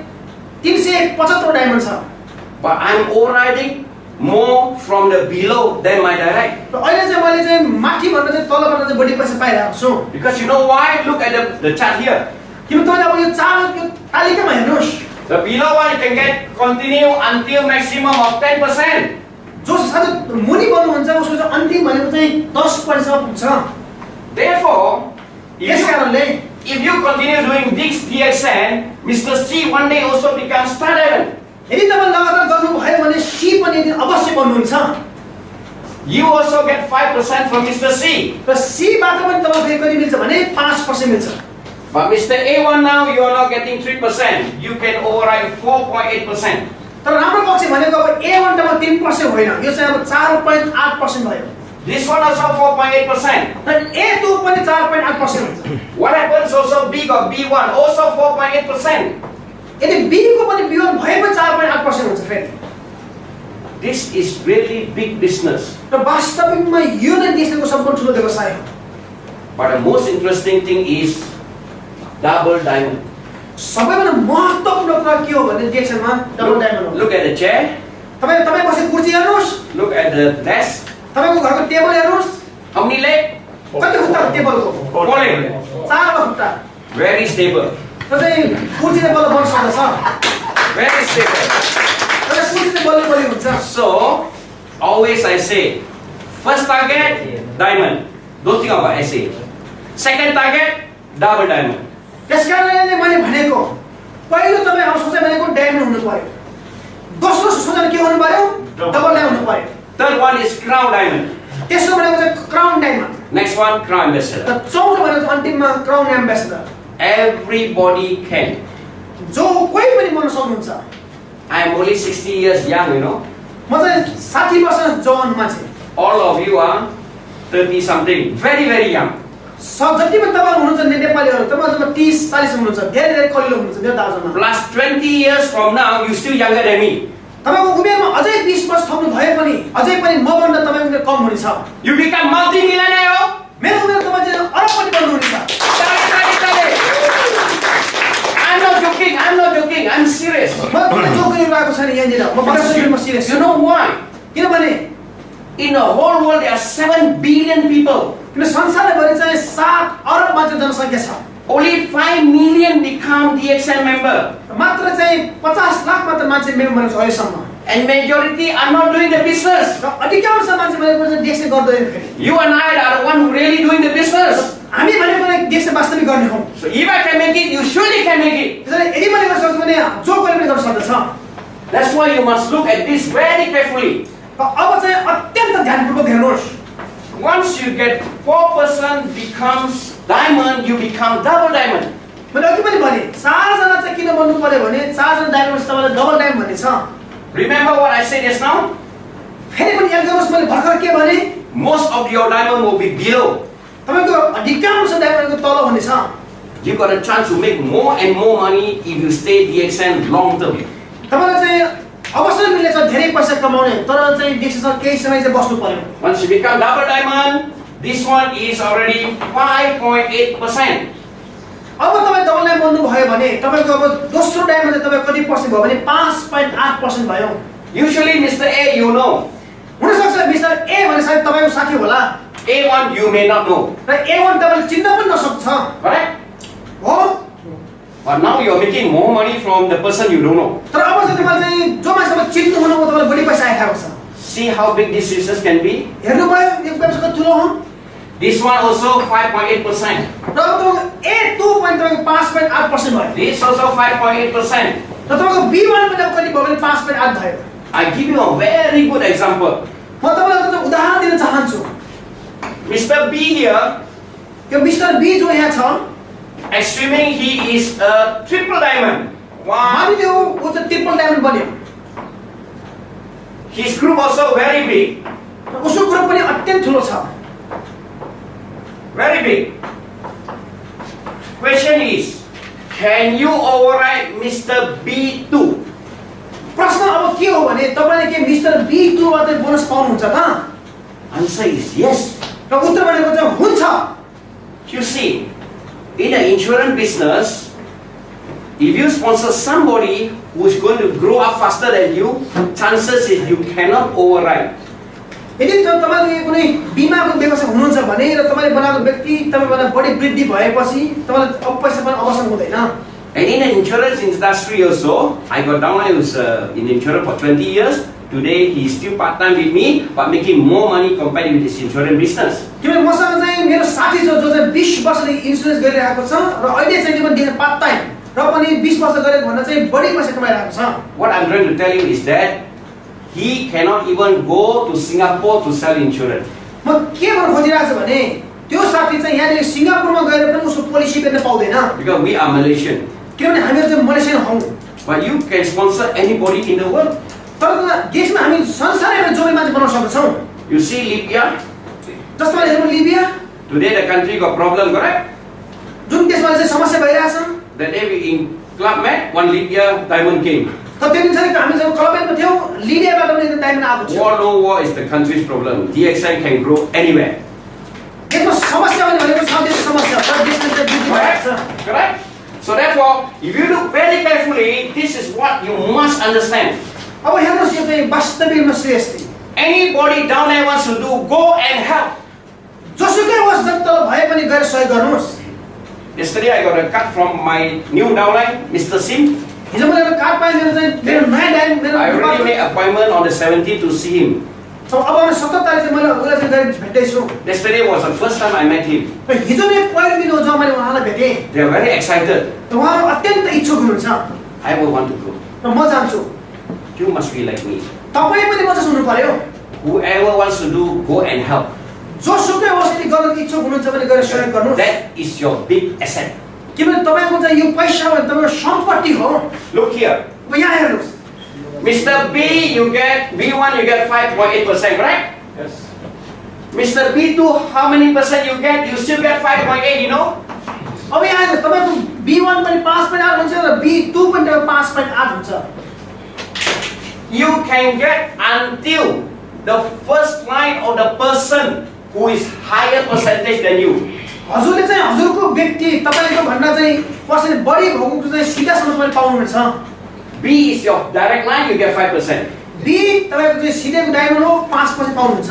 375 डायमन्ड छ But I'm overriding more from the below than my direct. र अहिले चाहिँ मैले चाहिँ माथि भन्दा चाहिँ तलबाट चाहिँ बढी पैसा पाइरहेको छु Because you know why? Look at the chart here. किन तपाईले अब यो चार यो तालिकामा हेर्नुस् The below one you can get continue until maximum of 10%. जो साथै मुनि बन्नुहुन्छ उसको चाहिँ अन्तिम भनेको चाहिँ 10% पुग्छ Therefore, यसकारणले if you continue doing this Dxn, Mr. C one day also becomes star diamond. यदि तपाईले लगातार गर्नु भयो भने सी पनि एक दिन अवश्य बन्नुहुन्छ You also get 5% from Mr. C. र सी बाट पनि तपाईलाई कति मिल्छ भने 5% मिल्छ But Mr. A1 now you are not getting 3%. You can override 4.8%. तर राम्रो पक्ष भनेको अब A1 मा 3% होइन यो चाहिँ अब 4.8% भयो This one also 4.8%. र A2 पनि 4.8% हुन्छ What happens also B got B1 also 4.8%. यदि B को पनि B1 भए पनि 4.8% हुन्छ फेरि This is really big business. र वास्तविकमा यो नै देशको सबभन्दा ठुलो व्यवसाय हो But the most interesting thing is double diamond. सबैभन्दा महत्त्वपूर्ण कुरा के हो भने Dxn-मा डबल डायमन्ड हो Look at the chair. तपाई बसेको कुर्सी हेर्नुस् Look at the desk. तपाईको घरको टेबल हेर्नुस् How many leg? कति खुट्टा टेबलको 4 leg. 4 खुट्टा Very stable. र चाहिँ कुर्सीले बल्ल बढ्न सक्दछ Very stable. र कुर्सीले बल्ल बढी हुन्छ So always I say, first target diamond. Don't think about SA. Second target double diamond. त्यसकारणले मैले भनेको पहिलो तपाई हाम्रो सोचाइ भनेको डायमन्ड हुनु पर्यो दोस्रो सोचाइ के हुनु पर्यो डबल डायमन्ड हुनु पर्यो Third one is crown diamond. तेस्रो भनेको चाहिँ crown diamond Next one crown ambassador. र चौथो भनेको चाहिँ अन्तिममा क्राउन एम्बेसडर Everybody can. जो कोही पनि बन्न सक्नुहुन्छ I am only 60 years young, you know. म चाहिँ 60 वर्ष जवान मान्छे All of you are 30 something, very very young. सब जति पनि तपाईहरु हुनुहुन्छ नेपालीहरु तपाईहरु जब 30 40 हुनुहुन्छ धेरै धेरै कलिलो हुनुहुन्छ मेरो दाजुमा Plus 20 years from now, you still younger than me. तपाईको उमेरमा अझै 20 वर्ष थप्नु भए पनि अझै पनि मभन्दा तपाईको उमेर कम हुनेछ You become multi-millionaire. मेरो उमेर तपाईँ चाहिँ अरबपति बन्नु हुनेछ I'm not joking. I'm not joking. I'm serious. म कुनै जोक गरिरहेको छैन यहाँनिर म वास्तवमा म सिरियस You know why? किनभने In the whole world, there are 7 billion people. किन संसारभरि चाहिँ 7 अरब मात्र जनसङ्ख्या छ Only 5 million become Dxn member. मात्र चाहिँ 50 लाख मात्र मान्छे मेम्बर छ अहिलेसम्म And majority are not doing the business. र अधिकांश मान्छे भनेको चाहिँ देशले गर्दैन फेरि You and I are the one who really doing the business. हामी भनेको नै देशले वास्तविक गर्ने हौ So if I can make it, you surely can make it. त्यसैले यदि मैले गर्न सक्छु भने जो कोही पनि गर्न सक्दछ That's why you must look at this very carefully. र अब चाहिँ अत्यन्त ध्यानपूर्वक हेर्नुहोस् Once you get 4% becomes diamond, you become double diamond. मैले अघि पनि भने 4 जना चाहिँ किन बन्नु पर्यो भने 4 जना डायमन्ड तपाईलाई डबल डायमन्ड भन्ने छ Remember what I said just now? फेरि पनि याद गर्नुहोस् मैले भर्खर के भने Most of your diamond will be below. तपाईको अधिकांश डायमन्डको तल हुनेछ You got a chance to make more and more money if you stay Dxn long term. तपाईलाई चाहिँ अवसर मिल्नेछ धेरै पैसा कमाउने तर चाहिँ देशसँग केही समय चाहिँ बस्नु पर्यो Once you become double diamond, this one is already 5.8%. अब तपाई डबल डायमन्ड बन्नु भयो भने तपाईको अब दोस्रो डायमन्ड चाहिँ तपाईको कति पर्सेन्ट भयो भने 5.8% भयो Usually Mr. A you know. हुन सक्छ मिस्टर ए भने सायद तपाईको साथी होला A1 you may not know. र A1 तपाईले चिन्न पनि नसक्छ Correct? हो But now you are making more money from the person you don't know. तर अब चाहिँ तपाईले चाहिँ जो मान्छेले चिन्नु हुनु तपाईले बढी पैसा आइरहेको छ See how big this business can be? हेर्नु भयो एक व्यवसायको ठुलो हो This one also 5.8%. र अब A2 पनि तपाईको 5.8% भयो This also 5.8%. र तपाईको B1 पनि अब कति भयो भने 5.8 भयो I give you a very good example. म तपाईलाई एउटा उदाहरण दिन चाहन्छु Mr. B here, यो मिस्टर बी जो यहाँ छ assuming he is a triple diamond. Wow. हामीले उ चाहिँ ट्रिपल डायमन्ड बन्यो His group also very big. र उसको ग्रुप पनि अत्यन्त ठुलो छ Very big. Question is, can you override Mr. B2? प्रश्न अब के हो भने तपाईले के मिस्टर B2 बाट बोनस पाउनुहुन्छ त Answer is yes. र उत्तर भनेको चाहिँ हुन्छ You see, in the insurance business, if you sponsor somebody who is going to grow up faster than you, chances is you cannot override. यदि तपाईले कुनै बीमाको व्यवसाय हुनुहुन्छ भने र तपाईले बनाएको व्यक्ति तपाईभन्दा बढी वृद्धि भएपछि तपाईले अब पैसा पनि अवसर हुँदैन And in the insurance industry also, I got downline who's in insurance for 20 years. Today he is still part-time with me, but making more money compared with his insurance business. किनभने मसँग चाहिँ मेरो साथी छ जो चाहिँ 20 वर्षदेखि इन्स्योरेन्स गरिरहेको छ र अहिले चाहिँ पनि पार्ट टाइम र पनि 20 वर्ष गरेको भन्दा चाहिँ बढी पैसा कमाइरहेको छ What I'm trying to tell you is that he cannot even go to Singapore to sell insurance. म के भन्न खोजिरहेको छु भने त्यो साथी चाहिँ यहाँनिर सिङ्गापुरमा गएर पनि उसको पोलिसी बेच्न पाउँदैन Because we are Malaysian. किनभने हामीहरु चाहिँ मलेसियन हौ But you can sponsor anybody in the world. तर देशमा हामी संसारैमा जोडी मान्छे बनाउन सक्छौं You see Libya? जस्तो हेर्नु Libya Today the country got problem, correct? जुन देशमा चाहिँ समस्या भइरहेछ That day we in Club Med, one Libya diamond came. त त्यो दिन चाहिँ हामी जब क्लबमा थियौ लिबियाबाट पनि एउटा डायमन्ड आएको थियो War no war is the country's problem. Dxn can grow anywhere. देशमा समस्या भनेको छ देशको समस्या तर देशले चाहिँ बुझ्नु भएको छ Correct? So therefore, if you look very carefully, this is what you must understand. अब हेर्नुस् यो चाहिँ वास्तविकमा Shrestha Anybody down there wants to do, go and help. जसुकै होस् जति भए पनि गएर सहयोग गर्नुस् Yesterday I got a cut from my new downline, Mr. Sim. हिजो मैले एउटा कार्ड पाएँ मेरो नयाँ डायमन्ड मेरो I already made appointment on the 17th to see him. अब 17 तारिख चाहिँ मैले उलाई चाहिँ गएर भेट्दै छु Yesterday was the first time I met him. हिजो नै पहिलो दिन हो जब मैले उहाँलाई भेटेँ They are very excited. उहाँहरू अत्यन्त इच्छुक हुनुहुन्छ I will want to go. र म जान्छु You must be like me. तपाई पनि म जस्तो हुनु पर्यो Whoever wants to do, go and help. जोसुकै होस् यदि गर्न इच्छुक हुनुहुन्छ भने गएर सहयोग गर्नुस् That is your big asset. किनभने तपाईको चाहिँ यो पैसा भने तपाईको सम्पत्ति हो Look here. अब यहाँ हेर्नुस् Mr. B, you get B1, you get 5.8%, right? Yes. Mr. B2, how many percent you get? You still get 5.8, you know? अब यहाँ हेर्नुहोस् तपाईको B1 पनि 5.8 हुन्छ र B2 पनि 5.8 हुन्छ. You can get until the first line of the person who is higher percentage than you. हजुरले चाहिँ हजुरको व्यक्ति तपाईको भन्दा चाहिँ पर्सेन्ट बढी भएको चाहिँ सिधासम्म तपाईले पाउनुहुन्छ. B is your direct line, you get 5%. B तपाईको चाहिँ सिधैको डायमन्ड हो 5% पाउनुहुन्छ.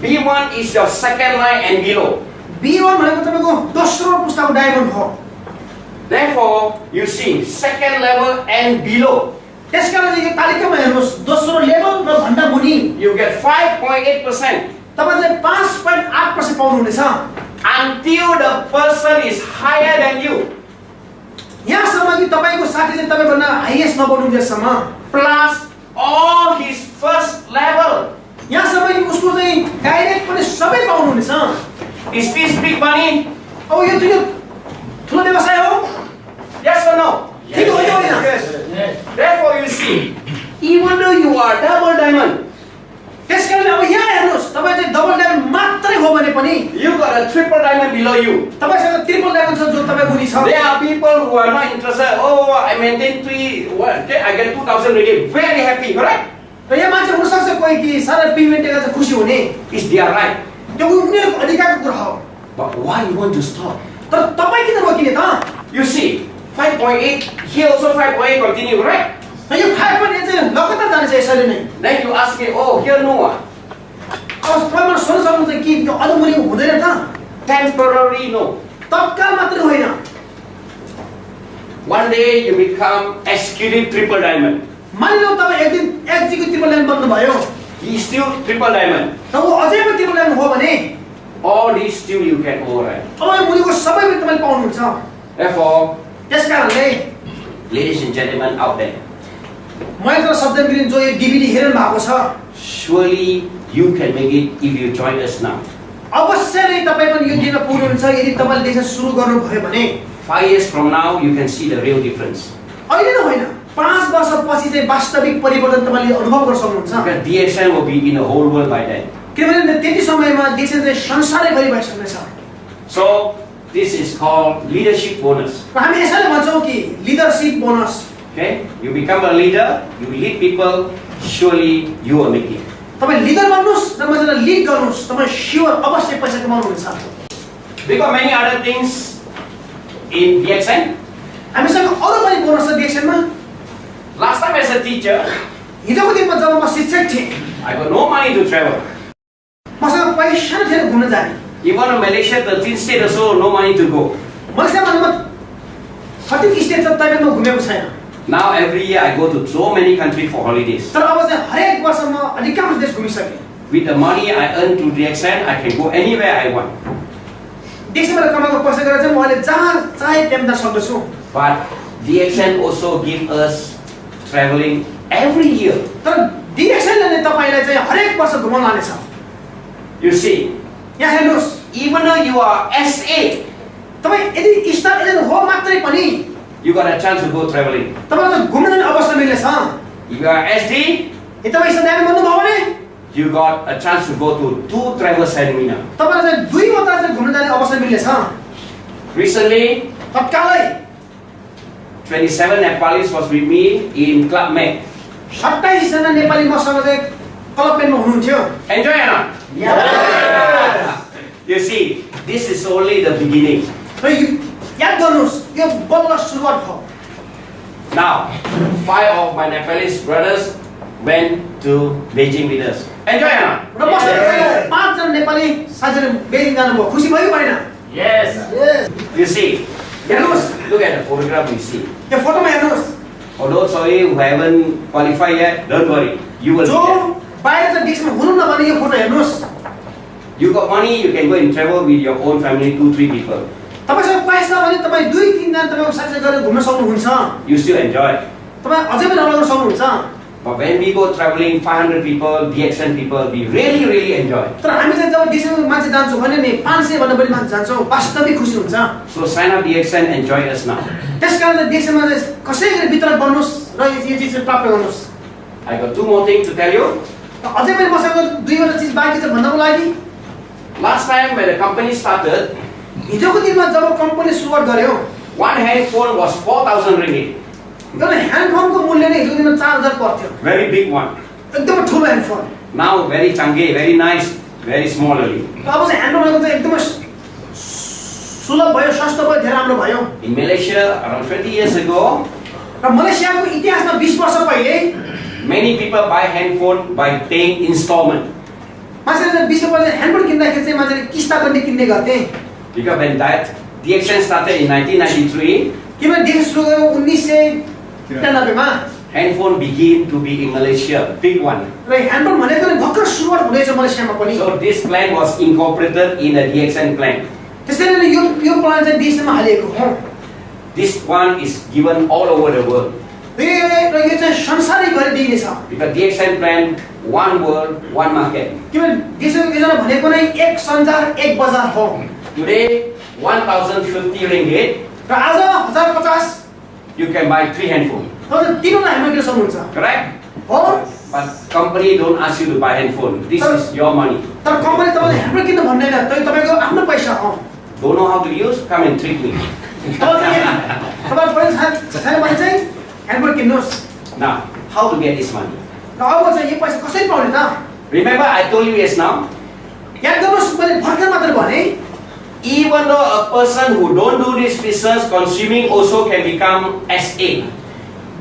B1 is your second line and below. B1 भनेको तपाईको दोस्रो पुस्ताको डायमन्ड हो. Therefore, you see second level and below. त्यसकारण चाहिँ यो तालिकामा हेर्नुहोस् दोस्रो लेभल र भन्दा मुनि You get 5.8% तपाईले चाहिँ 5.8% पाउनुहुनेछ. until the person is higher than you. यहाँसम्म कि तपाईको साथी चाहिँ तपाईभन्दा highest नबन्नुन्जेलसम्म Plus all his first level. यहाँसम्म कि उसको चाहिँ डाइरेक्ट पनि सबै पाउनुहुनेछ. Is this big money? अब यो त्यो ठुलो व्यवसाय हो. Yes or no? ठीक हो यो होइन. Therefore, you see, even though you are double diamond, त्यसकारण अब यहाँ हेर्नुहोस् तपाई चाहिँ डबल डायमन्ड मात्रै हो भने पनि you got a triple diamond below you. तपाईसँग ट्रिपल डायमन्ड छ जो तपाईको मुनि छ. There are people who are not interested. Oh, I maintain 3, okay, I get 2,000 really, very happy, correct? र यहाँ मान्छे हुन सक्छ कोही कि सारा पेमेन्टका चाहिँ खुसी हुने. It's their right. त्यो उनीहरुको अधिकारको कुरा हो. But why you want to stop? तर तपाई किन रोकिने त? You see, 5.8, here also 5.8 continue, right? र यो 5.8 चाहिँ लगातार जान्छ यसरी नै. Then you ask me, oh, here no one. अब तपाईले सोच्न सक्नुहुन्छ कि यो अदमुनि हुँदैन त? Temporary, no. तत्काल मात्र होइन. One day you become executive triple diamond. मानिलो तपाई एक दिन एक्जिक्युटिभ ट्रिपल डायमन्ड बन्नु भयो. He is still triple diamond. र उ अझै पनि ट्रिपल डायमन्ड हो भने All these still you can override. अब यो मुनिको सबै पनि तपाईले पाउनुहुन्छ. Therefore, त्यसकारणले ladies and gentlemen out there, म एउटा शब्द बिरिन जो यो डीभीडी हेर्नु भएको छ, surely you can make it if you join us now. अवश्य नै तपाई पनि यो दिन पुग्नुहुन्छ यदि तपाईले देख्न सुरु गर्नु भयो भने 5 years from now, you can see the real difference. अहिले नै होइन 5 वर्षपछि चाहिँ वास्तविक परिवर्तन तपाईले अनुभव गर्न सक्नुहुन्छ. Because Dxn will be in the whole world by then. किनभने त्यति समयमा Dxn चाहिँ संसारैभरि भइसक्नेछ. So this is called leadership bonus. र हामी यसैले भन्छौं कि leadership bonus. Okay, you become a leader, you lead people, surely you will make it. तपाई लिडर बन्नुस् र मान्छेलाई लिड गर्नुस्, तपाई स्योर अवश्य पैसा कमाउनुहुन्छ. We got many other things in Dxn. हामीसँग अरु पनि बोनस छ Dxn मा. Last time as a teacher, हिजोको दिनमा जब म शिक्षक थिएँ, I got no money to travel. मसँग पैसा थिएन घुम्न जाने. Even in Malaysia, 13 state or so, no money to go. मलेसियामा 30 state छ तैपनि म घुमेको छैन. Now every year I go to so many countries for holidays. तर अब चाहिँ हरेक वर्ष म अधिकांश देश घुमिसके. With the money I earn through Dxn, I can go anywhere I want. Dxnबाट कमाएको पैसा गरेर चाहिँ म अहिले जहाँ चाहे त्यहाँ जान सक्दछु. But Dxn also give us traveling every year. तर Dxnले नै तपाईलाई चाहिँ हरेक वर्ष घुमाउन लानेछ. You see, यहाँ हेर्नुस्, even though you are SA, तपाई यदि स्टार एजेन्ट हो मात्रै पनि you got a chance to go traveling. तपाईलाई घुम्न जाने अवसर मिल्नेछ. If you are SD, यदि तपाई स्टार बन्नु भयो भने you got a chance to go to 2 travel seminar. तपाईलाई चाहिँ 2 वटा चाहिँ घुम्न जाने अवसर मिल्नेछ. Recently, तत्कालै 27 Nepalis was with me in Club Med. 27 जना नेपाली मसँग चाहिँ क्लब मेनमा हुनुहुन्थ्यो. Enjoy or not? Yeah. You see, this is only the beginning. र याद गर्नुस्, यो बल्ल सुरुवात हो. Now, 5 of my Nepalese brothers went to Beijing with us. Enjoy or not? र मसँग 5 जना नेपाली साथीहरु बेजिङ जानुभयो. खुसी भयो भएन? Yes. Yes. You see, look at the photograph you see. यो फोटोमा हेर्नुस्. For those of you who haven't qualified yet, don't worry. You will जो get. बाहिर चाहिँ डिस्कमा हुनु नभने यो फोटो हेर्नुस्. You got money, you can go and travel with your own family, 2-3 people. तपाईसँग पैसा भने तपाई 2-3 जना तपाईको साथी गरेर घुम्न सक्नुहुन्छ. You still enjoy. तपाई अझै पनि रमाइलो गर्न सक्नुहुन्छ. But when we go traveling, 500 people, Dxn people, we really enjoy. तर हामी चाहिँ जब डिस्कमा मान्छे जान्छौँ भने नि 500 भन्दा बढी मान्छे जान्छौँ, वास्तविक खुसी हुन्छ. So sign up Dxn, enjoy us now. त्यसकारण डिस्कमा चाहिँ कसै गरी भित्र बन्नुस् र यो चिज प्राप्त गर्नुस्. I got two more things to tell you. अझै पनि मसँग दुईवटा चीज बाँकी छ भन्नको लागि Last time when the company started, हिजोको दिनमा जब कम्पनी सुरुवात गर्यो one handphone was 4,000 ringgit. एउटा ह्यान्डफोनको मूल्य नै हिजोको दिनमा 4000 पर्थ्यो Very big one. एकदमै ठुलो ह्यान्डफोन Now very change, very nice, very small only. अब चाहिँ ह्यान्डफोनको चाहिँ एकदमै सुलभ भयो सस्तो भयो धेरै राम्रो भयो In Malaysia, around 20 years ago, र मलेसियाको इतिहासमा 20 वर्ष पहिले many people buy handphone by paying installment. मान्छेले चाहिँ 20 वर्ष ह्यान्डफोन किन्दाखेरि चाहिँ मान्छेले किस्ता पनि किन्ने गर्थे Because when that Dxn started in 1993, किनभने देश सुरु गर्यो 1993 मा handphone began to be in Malaysia, big one. र ह्यान्डफोन भनेको नै भर्खर सुरुवात हुँदैछ मलेसियामा पनि So this plan was incorporated in the Dxn plan. त्यसैले नै यो प्लान चाहिँ देशमा हालिएको हो This one is given all over the world. र यो चाहिँ संसारैभरि दिइने छ Because Dxn plan, one world, one market. किनभने देशको योजना भनेको नै एक संसार एक बजार हो Today, 1,050 ringgit, र आज 1050 you can buy 3 handphones. तपाईले तीनवटा ह्यान्डफोन किन्न सक्नुहुन्छ Correct? हो But company don't ask you to buy handphone. This is your money. तर कम्पनी तपाईले ह्यान्डफोन किन्न भन्दैन त्यो तपाईको आफ्नो पैसा हो Don't know how to use? Come and trick me. तपाईले पैसा छैन भने चाहिँ ह्यान्डफोन किन्नुस् Now, how to get this money? र अब चाहिँ यो पैसा कसरी पाउने त Remember, I told you yes now. याद गर्नुस् मैले भर्खर मात्र भने Even though a person who don't do this business, consuming also can become SA.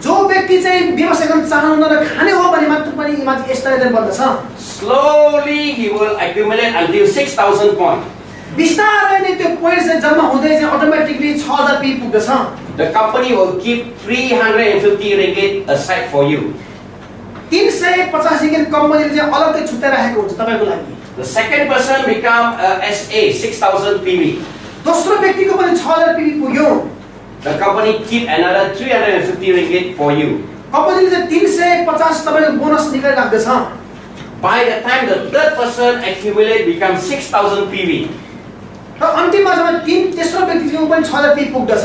जो व्यक्ति चाहिँ व्यवसाय गर्न चाहनुहुन्न र खाने हो भने मात्र पनि माथि यस्ता बन्दछ Slowly he will accumulate until 6,000 points. बिस्तारै नै त्यो पोइन्ट चाहिँ जम्मा हुँदै चाहिँ अटोमेटिकली 6000 पी पुग्दछ The company will keep 350 ringgit aside for you. 350 ringgit कम्पनीले चाहिँ अलग्गै छुट्याइ राखेको हुन्छ तपाईको लागि The second person become a SA, 6,000 PV. दोस्रो व्यक्तिको पनि 6000 पी पुग्यो The company keep another 350 ringgit for you. कम्पनीले चाहिँ 350 तपाईको बोनस निकाली राख्दछ By the time the third person accumulate become 6,000 PV. र अन्तिममा जब तेस्रो व्यक्तिको पनि 6000 पी पुग्दछ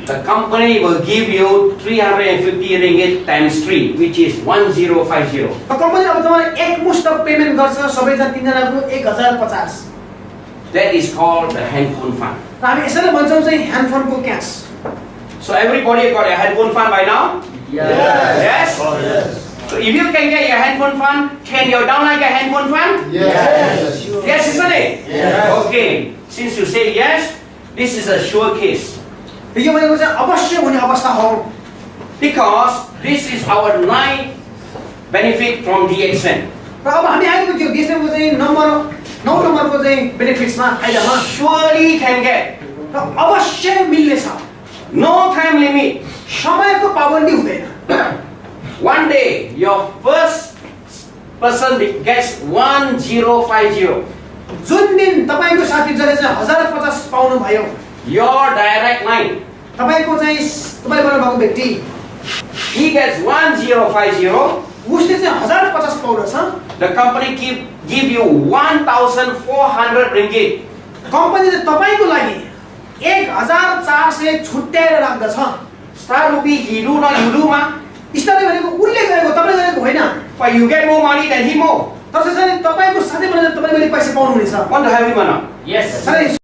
The company will give you 350 ringgit times 3, which is 1050. र कम्पनीले अब तपाईलाई एकमुष्ट पेमेन्ट गर्छ सबैजना तीनजनाको 1050 That is called the handphone fund. र हामी यसैले भन्छौं चाहिँ ह्यान्डफोनको cash So everybody got a handphone fund by now? Yes? So if you can get your handphone fund, can your downline get handphone fund? Yes. Yes, isn't it? Yes. Okay. Since you say yes, this is a sure case. यो भनेको चाहिँ अवश्य हुने अवस्था हो Because this is our ninth benefit from Dxn. र अब हामी आइपुग्यो देशको चाहिँ नम्बर 9 नम्बरको चाहिँ बेनिफिट्समा फाइदामा Surely can get. र अवश्य मिल्ने छ No time limit. समयको पाबन्दी हुँदैन One day, your first person gets 1050. जुन दिन तपाईको साथी जसले चाहिँ 1050 पाउनु भयो Your direct line, तपाईको चाहिँ तपाईले बनाउनु भएको व्यक्ति he gets 1050. उसले चाहिँ 1050 पाउँछ The company give you 1,400 ringgit. कम्पनीले तपाईको लागि 1400 छुट्याएर राख्दछ Start to be he do not you do ma. स्टारले भनेको उल्ले गरेको तपाईले गरेको होइन But you get more money than him more. तर त्यसैले तपाईको साथी भनेर तपाईले पनि पैसा पाउनु हुनेछ Want to have him or not? Yes. साथै